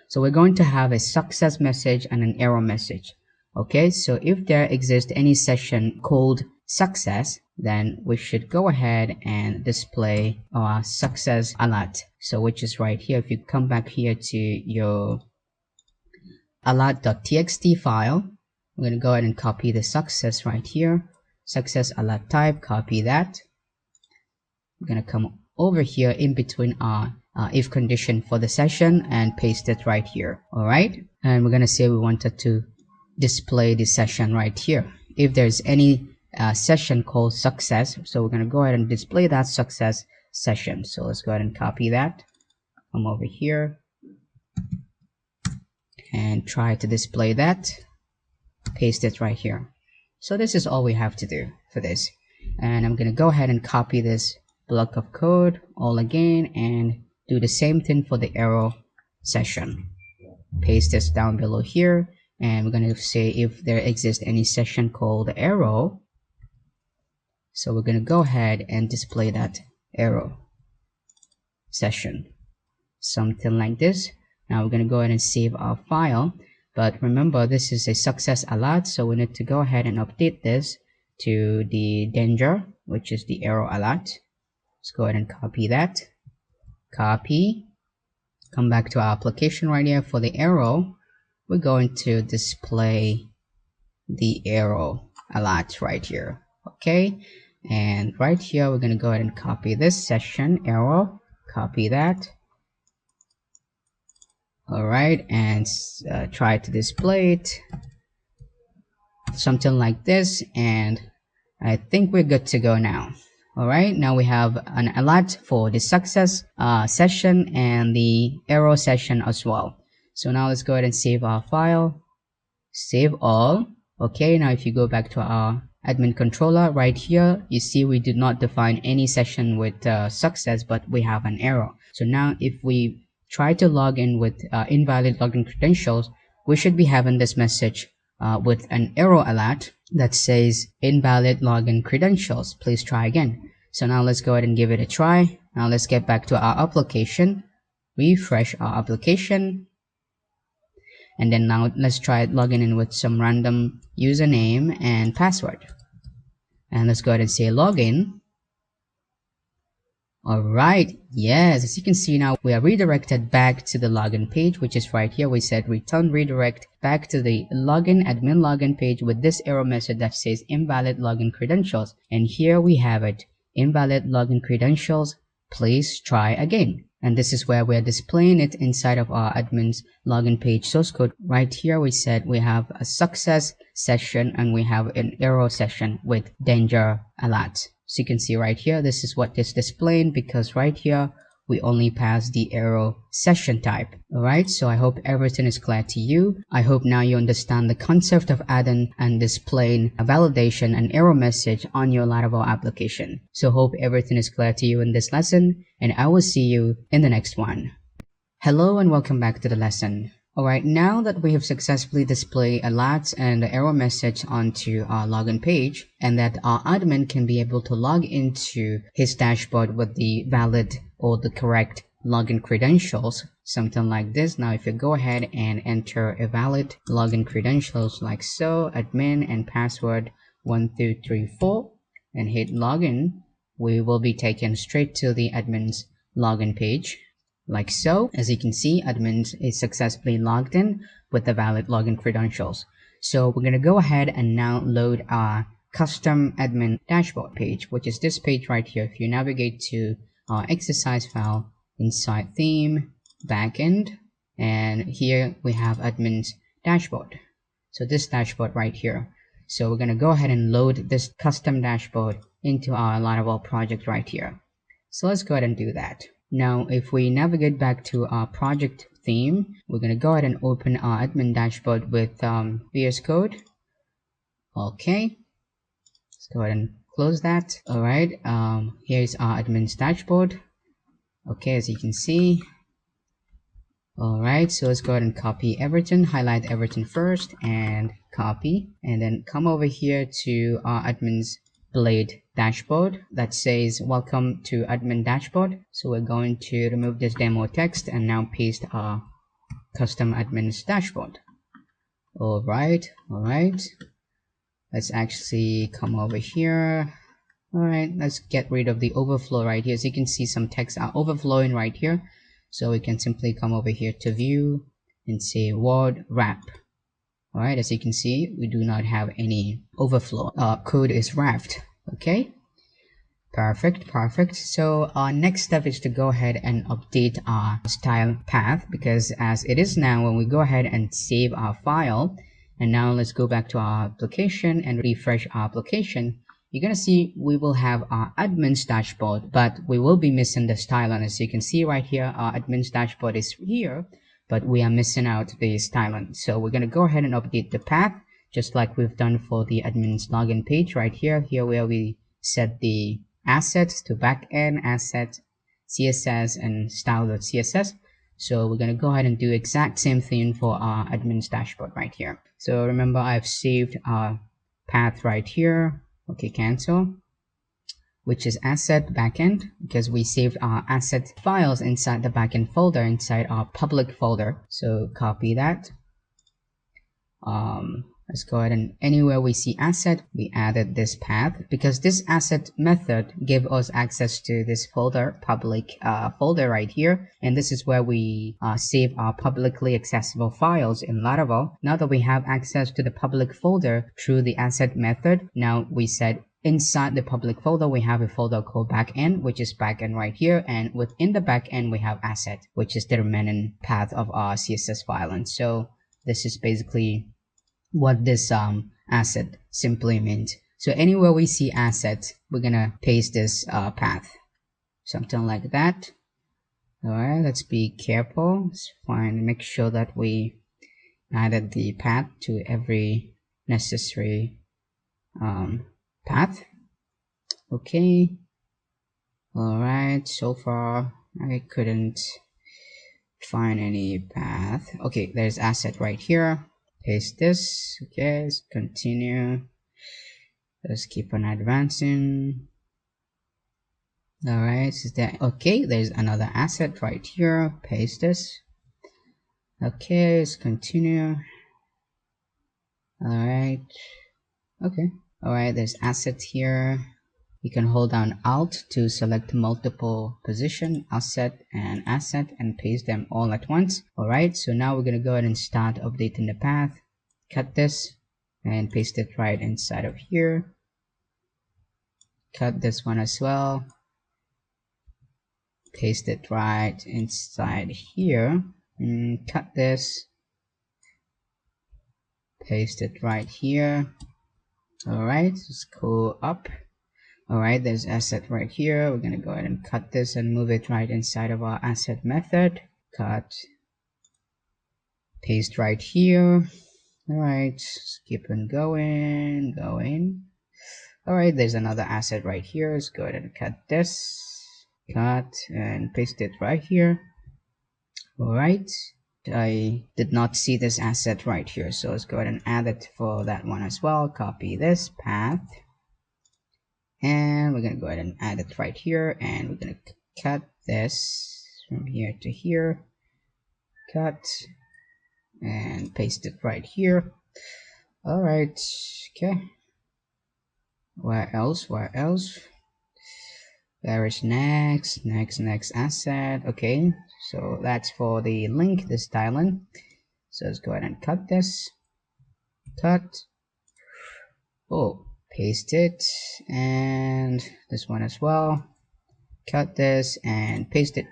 So we're going to have a success message and an error message. Okay, so if there exists any session called success, then we should go ahead and display our success alert. So which is right here. If you come back here to your alert.txt file, we're going to go ahead and copy the success right here. Success alert type, copy that. We're going to come over here in between our if condition for the session and paste it right here. All right, and we're going to say we wanted to display the session right here. If there's any session called success, so we're going to go ahead and display that success session. So let's go ahead and copy that, come over here and try to display that, paste it right here. So this is all we have to do for this, and I'm going to go ahead and copy this block of code all again and do the same thing for the arrow session. Paste this down below here, and we're going to say if there exists any session called arrow. So we're going to go ahead and display that arrow session, something like this. Now we're going to go ahead and save our file, but remember this is a success alert, so we need to go ahead and update this to the danger, which is the arrow alert. Let's go ahead and copy that, copy, come back to our application right here. For the arrow, we're going to display the arrow alert right here. Okay, and right here we're going to go ahead and copy this session arrow, copy that. All right, and try to display it something like this, and I think we're good to go now. All right, now we have an alert for the success session and the arrow session as well. So now let's go ahead and save our file, save all. Okay, now if you go back to our admin controller right here, you see we did not define any session with success, but we have an error. So now if we try to log in with invalid login credentials, we should be having this message with an error alert that says invalid login credentials, please try again. So now let's go ahead and give it a try. Now let's get back to our application, refresh our application, and then now let's try logging in with some random username and password, and let's go ahead and say login. Alright, yes, as you can see now we are redirected back to the login page, which is right here. We said return redirect back to the login admin login page with this error message that says invalid login credentials, and here we have it, invalid login credentials, please try again. And this is where we're displaying it inside of our admin's login page source code. Right here we said we have a success session and we have an error session with danger alert. So you can see right here, this is what is displaying because right here we only pass the arrow session type. Alright, so I hope everything is clear to you. I hope now you understand the concept of adding and displaying a validation and error message on your Laravel application. So hope everything is clear to you in this lesson, and I will see you in the next one. Hello and welcome back to the lesson. Alright, now that we have successfully displayed alerts and the error message onto our login page, and that our admin can be able to log into his dashboard with the valid or the correct login credentials, something like this. Now if you go ahead and enter a valid login credentials like so, admin and password 1234, and hit login, we will be taken straight to the admin's login page. Like so, as you can see, admin is successfully logged in with the valid login credentials. So we're going to go ahead and now load our custom admin dashboard page, which is this page right here. If you navigate to our exercise file inside theme, backend, and here we have admin's dashboard. So this dashboard right here. So we're going to go ahead and load this custom dashboard into our Laravel project right here. So let's go ahead and do that. Now, if we navigate back to our project theme, we're going to go ahead and open our admin dashboard with VS Code. Okay, let's go ahead and close that. All right, here's our admin's dashboard. Okay, as you can see, Alright, so let's go ahead and copy everything, highlight everything first, and copy, and then come over here to our admin's blade dashboard that says welcome to admin dashboard. So we're going to remove this demo text and now paste our custom admin's dashboard. Alright, let's actually come over here. Alright, let's get rid of the overflow right here. As you can see, some text are overflowing right here. So we can simply come over here to view and say word wrap. Alright, as you can see, we do not have any overflow. Code is wrapped. Okay, perfect. So our next step is to go ahead and update our style path, because as it is now, when we go ahead and save our file, and now let's go back to our application and refresh our application, you're gonna see we will have our admin's dashboard, but we will be missing the style. And as you can see right here, our admin's dashboard is here, but we are missing out the styling. So we're gonna go ahead and update the path, just like we've done for the admin's login page right here where we set the assets to backend, asset, CSS, and style.css. So we're gonna go ahead and do exact same thing for our admin's dashboard right here. So remember, I've saved our path right here. Okay, cancel, which is asset backend, because we saved our asset files inside the backend folder, inside our public folder. So copy that. Let's go ahead and anywhere we see asset, we added this path, because this asset method gave us access to this folder, public folder right here. And this is where we save our publicly accessible files in Laravel. Now that we have access to the public folder through the asset method, now we said inside the public folder, we have a folder called backend, which is backend right here. And within the backend, we have asset, which is the remaining path of our CSS file. And so this is basically what this asset simply means. So anywhere we see asset, we're gonna paste this path, something like that. All right, let's be careful. Let's make sure that we added the path to every necessary path. Okay. All right, so far I couldn't find any path. Okay, there's asset right here. Paste this. Okay, let's continue. Let's keep on advancing. All right, so okay, there's another asset right here. Paste this. Okay, let's continue. All right, okay. All right, there's asset here. You can hold down Alt to select multiple position, asset, and paste them all at once. Alright, so now we're going to go ahead and start updating the path. Cut this and paste it right inside of here. Cut this one as well. Paste it right inside here. Cut this. Paste it right here. Alright, let's go up. Alright, there's asset right here. We're gonna go ahead and cut this and move it right inside of our asset method. Cut, paste right here. Alright, let's keep on going. Alright, there's another asset right here. Let's go ahead and cut this. Cut and paste it right here. Alright, I did not see this asset right here, so let's go ahead and add it for that one as well. Copy this path. And we're going to go ahead and add it right here, and we're going to cut this from here to here, cut and paste it right here. All right, okay. Where else? There is next asset. Okay, so that's for the link, the styling. So let's go ahead and cut this, paste it, and this one as well. Cut this and paste it.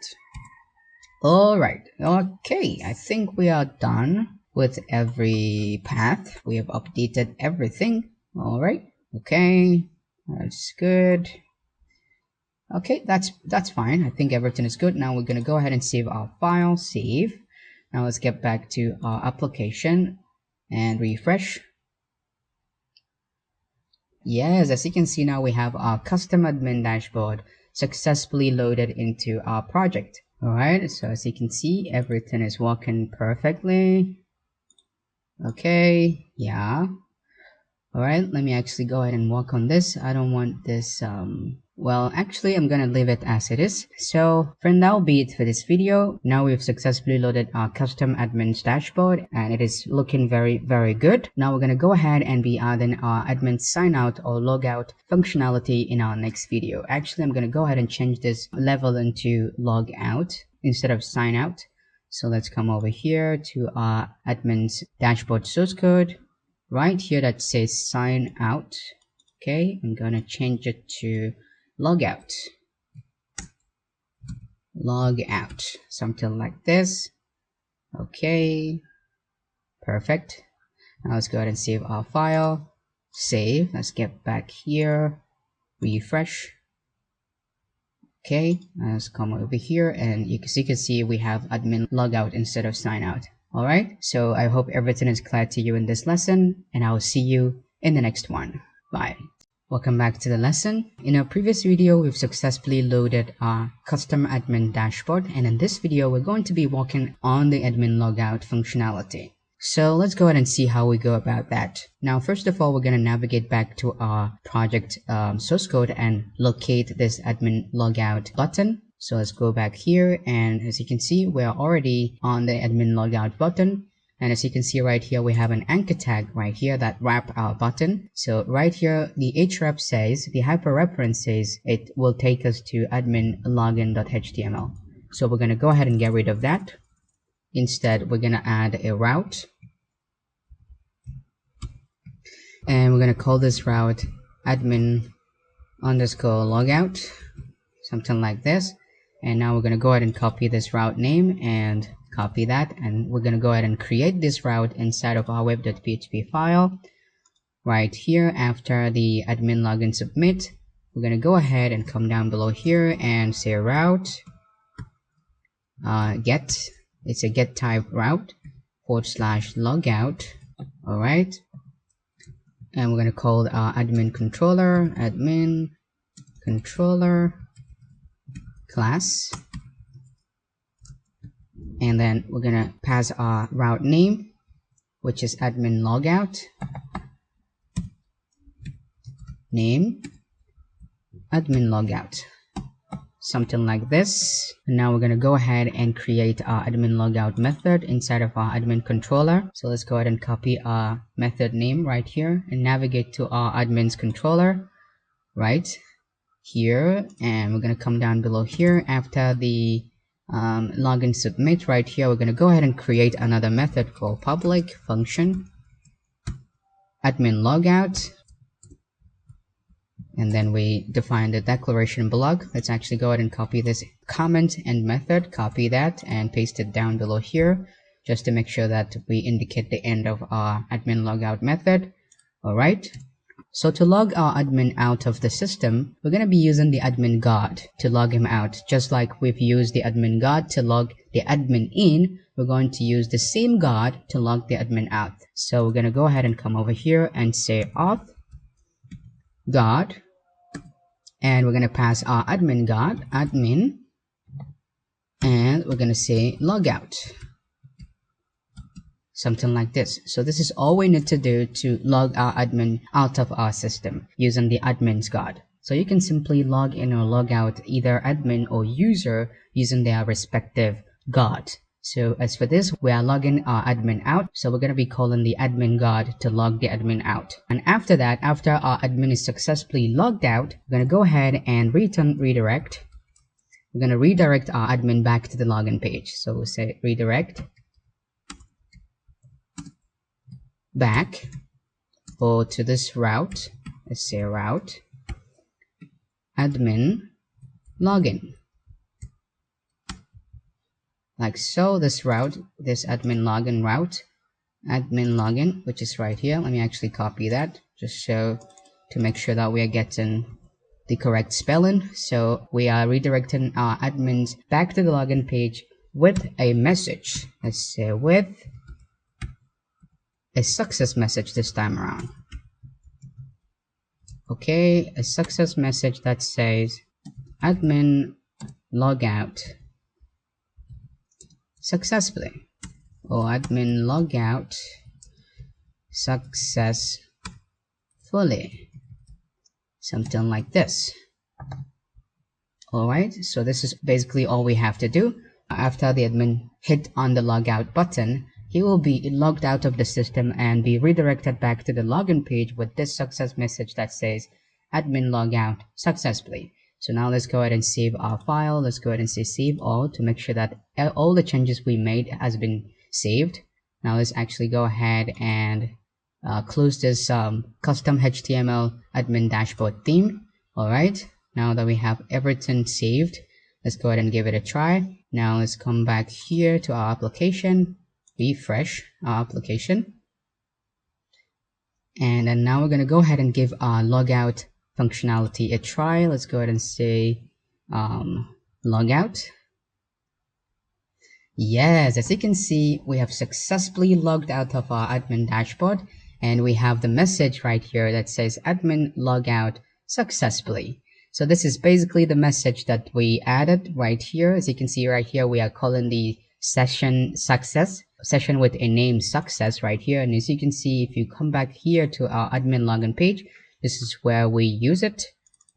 Alright, okay, I think we are done with every path. We have updated everything. Alright, okay, that's good. Okay, that's fine. I think everything is good. Now we're gonna go ahead and save our file. Save. Now let's get back to our application and refresh. Yes, as you can see, now we have our custom admin dashboard successfully loaded into our project. Alright, so as you can see, everything is working perfectly. Okay, yeah. Alright, let me actually go ahead and work on this. I don't want this, well, actually, I'm gonna leave it as it is. So, for now, be it for this video. Now we've successfully loaded our custom admin's dashboard, and it is looking very good. Now we're gonna go ahead and be adding our admin sign out or logout functionality in our next video. Actually, I'm gonna go ahead and change this level into log out instead of sign out. So let's come over here to our admin's dashboard source code. Right here that says sign out. Okay, I'm gonna change it to logout. Logout, something like this. Okay, perfect. Now let's go ahead and save our file. Save. Let's get back here. Refresh. Okay, let's come over here, and you can see we have admin logout instead of sign out. Alright, so I hope everything is clear to you in this lesson, and I will see you in the next one. Bye. Welcome back to the lesson. In our previous video, we've successfully loaded our custom admin dashboard, and in this video, we're going to be working on the admin logout functionality. So let's go ahead and see how we go about that. Now, first of all, we're going to navigate back to our project source code and locate this admin logout button. So let's go back here, and as you can see, we're already on the admin logout button. And as you can see right here, we have an anchor tag right here that wrap our button. So right here, the href says, the hyperreference says it will take us to admin login.html. So we're going to go ahead and get rid of that. Instead, we're going to add a route. And we're going to call this route admin underscore logout, something like this. And now we're going to go ahead and copy this route name and copy that, and we're going to go ahead and create this route inside of our web.php file. Right here, after the admin login submit, we're going to go ahead and come down below here and say route get. It's a get type route /logout. Alright, and we're going to call our admin controller class, and then we're gonna pass our route name, which is admin logout name admin logout, something like this. And now we're gonna go ahead and create our admin logout method inside of our admin controller. So let's go ahead and copy our method name right here and navigate to our admin's controller right here, and we're going to come down below here after the login submit. Right here, we're going to go ahead and create another method called public function admin logout, and then we define the declaration block. Let's actually go ahead and copy this comment and method, copy that and paste it down below here just to make sure that we indicate the end of our admin logout method. Alright, so to log our admin out of the system, we're going to be using the admin guard to log him out. Just like we've used the admin guard to log the admin in, we're going to use the same guard to log the admin out. So we're going to go ahead and come over here and say auth guard, and we're going to pass our admin guard admin, and we're going to say logout, something like this. So this is all we need to do to log our admin out of our system using the admin's guard. So you can simply log in or log out either admin or user using their respective guard. So as for this, we are logging our admin out, so we're going to be calling the admin guard to log the admin out. And after that, after our admin is successfully logged out, we're going to go ahead and redirect. We're going to redirect our admin back to the login page. So we'll say redirect back or to this route. Let's say route admin login, like so. This route, this admin login route, admin login, which is right here. Let me actually copy that just so to make sure that we are getting the correct spelling. So we are redirecting our admins back to the login page with a message. Let's say with a success message this time around. Okay, a success message that says admin logout successfully, or admin logout successfully, something like this. Alright, so this is basically all we have to do. After the admin hit on the logout button, he will be logged out of the system and be redirected back to the login page with this success message that says admin logout successfully. So now let's go ahead and save our file. Let's go ahead and say save all to make sure that all the changes we made has been saved. Now let's actually go ahead and close this custom HTML admin dashboard theme. Alright, now that we have everything saved, let's go ahead and give it a try. Now let's come back here to our application, refresh our application, and then now we're going to go ahead and give our logout functionality a try. Let's go ahead and say logout. Yes, as you can see, we have successfully logged out of our admin dashboard, and we have the message right here that says admin logout successfully. So this is basically the message that we added right here. As you can see right here, we are calling the session success, session with a name success right here. And as you can see, if you come back here to our admin login page, this is where we use it.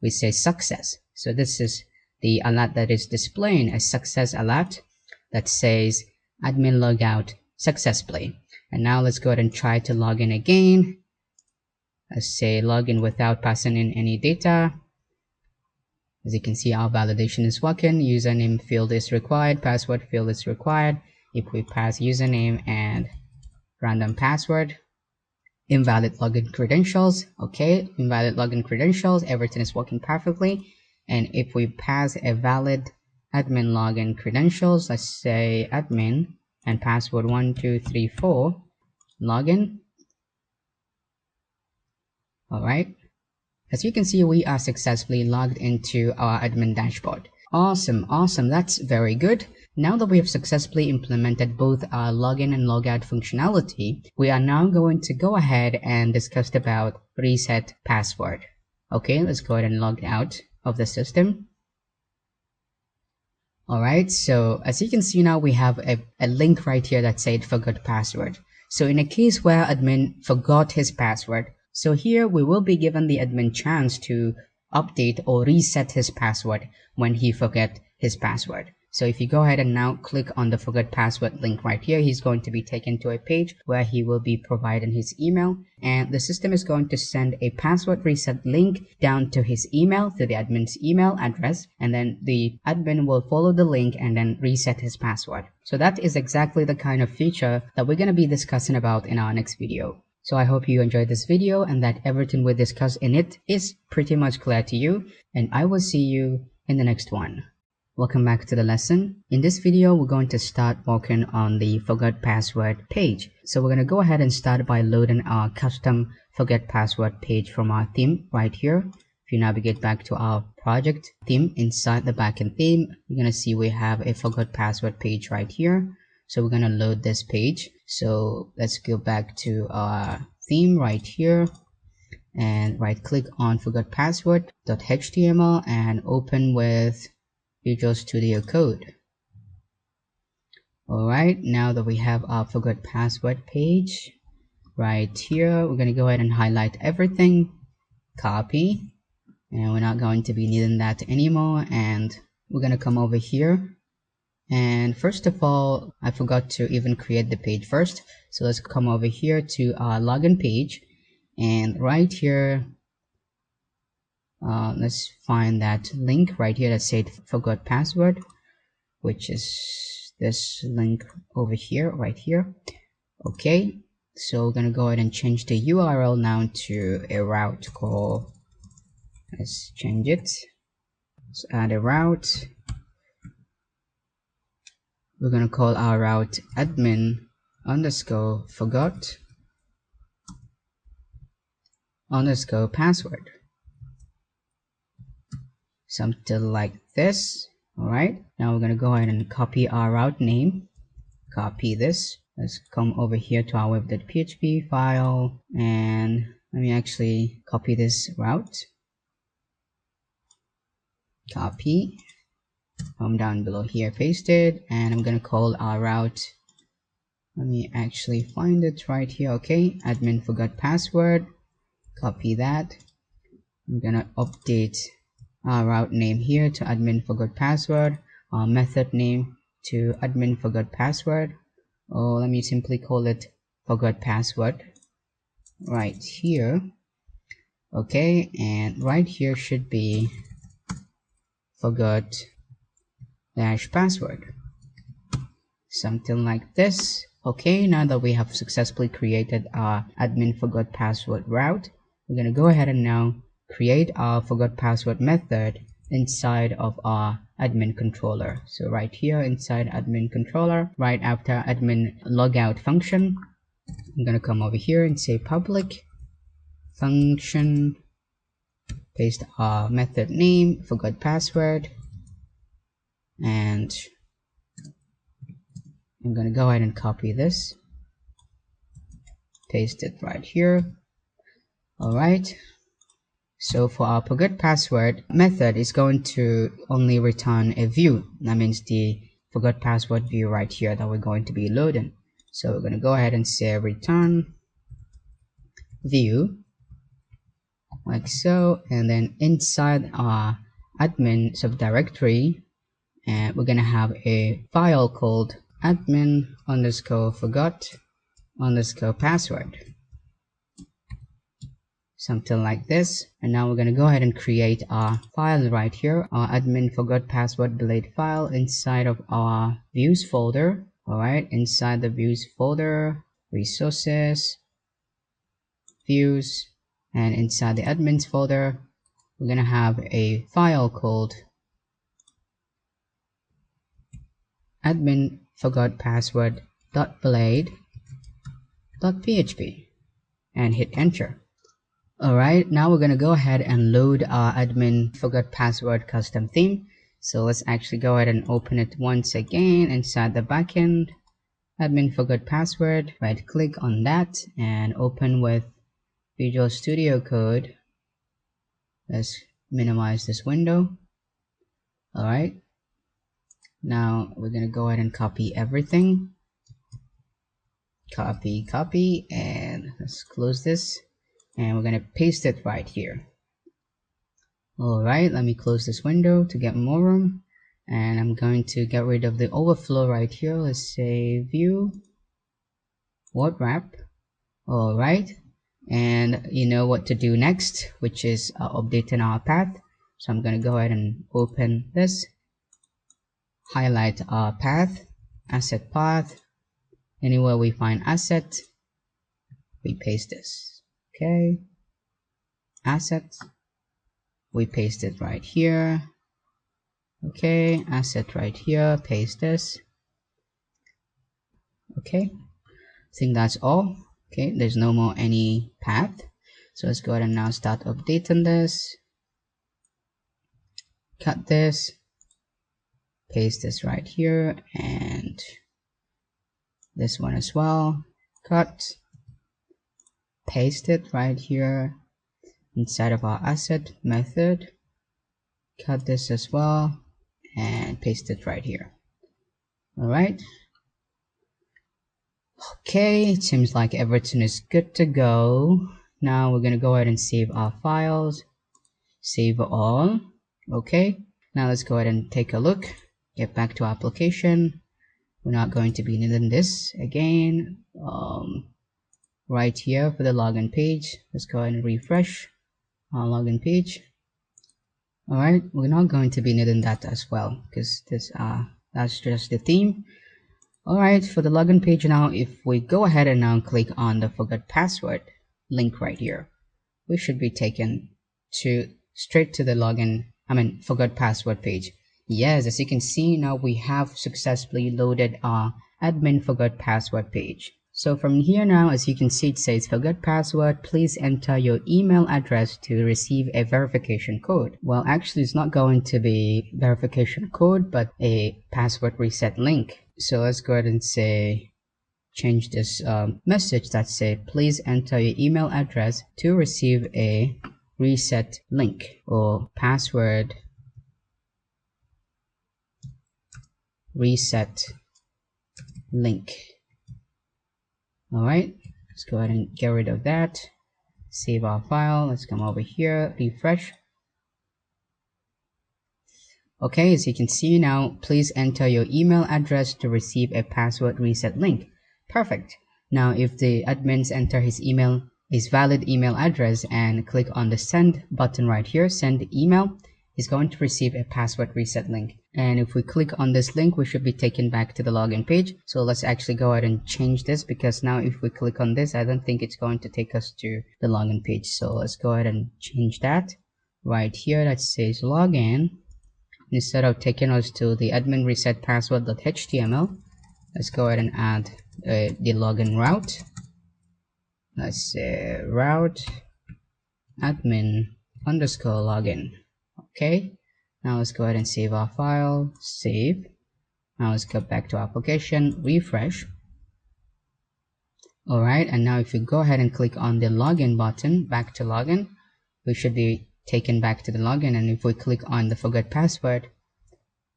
We say success. So this is the alert that is displaying a success alert that says admin logout successfully. And now let's go ahead and try to log in again. Let's say login without passing in any data. As you can see, our validation is working. Username field is required, password field is required. If we pass username and random password, invalid login credentials, okay, invalid login credentials, everything is working perfectly. And if we pass a valid admin login credentials, let's say admin and password 1234, login. Alright, as you can see, we are successfully logged into our admin dashboard. Awesome, awesome, that's very good. Now that we have successfully implemented both our login and logout functionality, we are now going to go ahead and discuss about reset password. Okay, let's go ahead and log out of the system. Alright, so as you can see now, we have a link right here that said forgot password. So in a case where admin forgot his password, so here we will be given the admin chance to update or reset his password when he forget his password. So if you go ahead and now click on the forgot password link right here, he's going to be taken to a page where he will be providing his email, and the system is going to send a password reset link down to his email, to the admin's email address, and then the admin will follow the link and then reset his password. So that is exactly the kind of feature that we're going to be discussing about in our next video. So I hope you enjoyed this video and that everything we discussed in it is pretty much clear to you, and I will see you in the next one. Welcome back to the lesson. In this video, we're going to start working on the forgot password page. So we're going to go ahead and start by loading our custom forget password page from our theme right here. If you navigate back to our project theme inside the backend theme, you're going to see we have a forgot password page right here. So we're going to load this page. So let's go back to our theme right here and right click on forgot password.html and open with Visual Studio Code. Alright, now that we have our forgot password page right here, we're going to go ahead and highlight everything, copy, and we're not going to be needing that anymore, and we're going to come over here. And first of all, I forgot to even create the page first, so let's come over here to our login page, and right here let's find that link right here that said forgot password, which is this link over here, right here. Okay, so we're gonna go ahead and change the URL now to a route called, let's change it, let's add a route. We're gonna call our route admin underscore forgot underscore password, something like this. Alright, now we're going to go ahead and copy our route name, copy this. Let's come over here to our web.php file, and let me actually copy this route, copy, down below here, pasted, and I'm gonna call our route. Let me actually find it right here. Okay, admin forgot password, copy that. I'm gonna update our route name here to admin forgot password, our method name to admin forgot password, or let me simply call it forgot password right here. Okay, and right here should be forgot dash password, something like this. Okay, now that we have successfully created our admin forgot password route, we're going to go ahead and now create our forgot password method inside of our admin controller. So right here inside admin controller, right after admin logout function, I'm going to come over here and say public function, paste our method name, forgot password, and I'm going to go ahead and copy this, paste it right here. Alright, so for our forgot password method is going to only return a view. That means the forgot password view right here that we're going to be loading. So we're going to go ahead and say return view like so, and then inside our admin subdirectory, and we're going to have a file called admin underscore forgot underscore password, something like this. And now we're going to go ahead and create our file right here, our admin forgot password blade file inside of our views folder. All right, inside the views folder, resources, views, and inside the admins folder, we're going to have a file called admin forgot password .blade.php, and hit enter. Alright, now we're gonna go ahead and load our admin forgot password custom theme. So let's actually go ahead and open it once again inside the backend. Admin forgot password, right click on that and open with Visual Studio Code. Let's minimize this window. Alright, now we're gonna go ahead and copy everything. Copy, and let's close this. And we're going to paste it right here. Alright, let me close this window to get more room, and I'm going to get rid of the overflow right here. Let's say view word wrap. Alright, and you know what to do next, which is updating our path. So I'm going to go ahead and open this, highlight our path, asset path. Anywhere we find asset, we paste this. Okay, asset, we paste it right here. Okay, asset right here, paste this. Okay, I think that's all. Okay, there's no more any path, so let's go ahead and now start updating this. Cut this, paste this right here, and this one as well. Cut, paste it right here inside of our asset method. Cut this as well and paste it right here. Alright, okay, it seems like everything is good to go. Now we're gonna go ahead and save our files, save all. Okay, now let's go ahead and take a look, get back to our application. We're not going to be needing this again. Right here for the login page, let's go ahead and refresh our login page. Alright, we're not going to be needing that as well, because this that's just the theme. Alright, for the login page now, if we go ahead and now click on the forgot password link right here, we should be taken straight to the forgot password page. Yes, as you can see, now we have successfully loaded our admin forgot password page. So from here now, as you can see, it says forgot password, please enter your email address to receive a verification code. Well, actually it's not going to be verification code, but a password reset link. So let's go ahead and say, change this message that say, please enter your email address to receive a reset link or password reset link. Alright, let's go ahead and get rid of that. Save our file. Let's come over here, refresh. Okay, as you can see now, please enter your email address to receive a password reset link. Perfect. Now, if the admins enter his valid email address and click on the send button right here, send email, he's going to receive a password reset link. And if we click on this link, we should be taken back to the login page. So let's actually go ahead and change this, because now if we click on this, I don't think it's going to take us to the login page. So let's go ahead and change that right here. That says login. Instead of taking us to the admin reset password.html, let's go ahead and add the login route. Let's say route admin underscore login. Okay, now let's go ahead and save our file. Save. Now let's go back to application, refresh. Alright, and now if you go ahead and click on the login button, back to login, we should be taken back to the login. And if we click on the forgot password,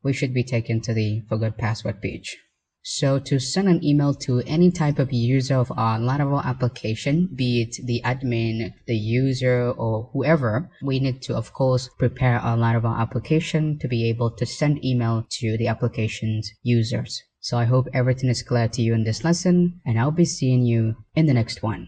we should be taken to the forgot password page. So to send an email to any type of user of our Laravel application, be it the admin, the user, or whoever, we need to, of course, prepare our Laravel application to be able to send email to the application's users. So I hope everything is clear to you in this lesson, and I'll be seeing you in the next one.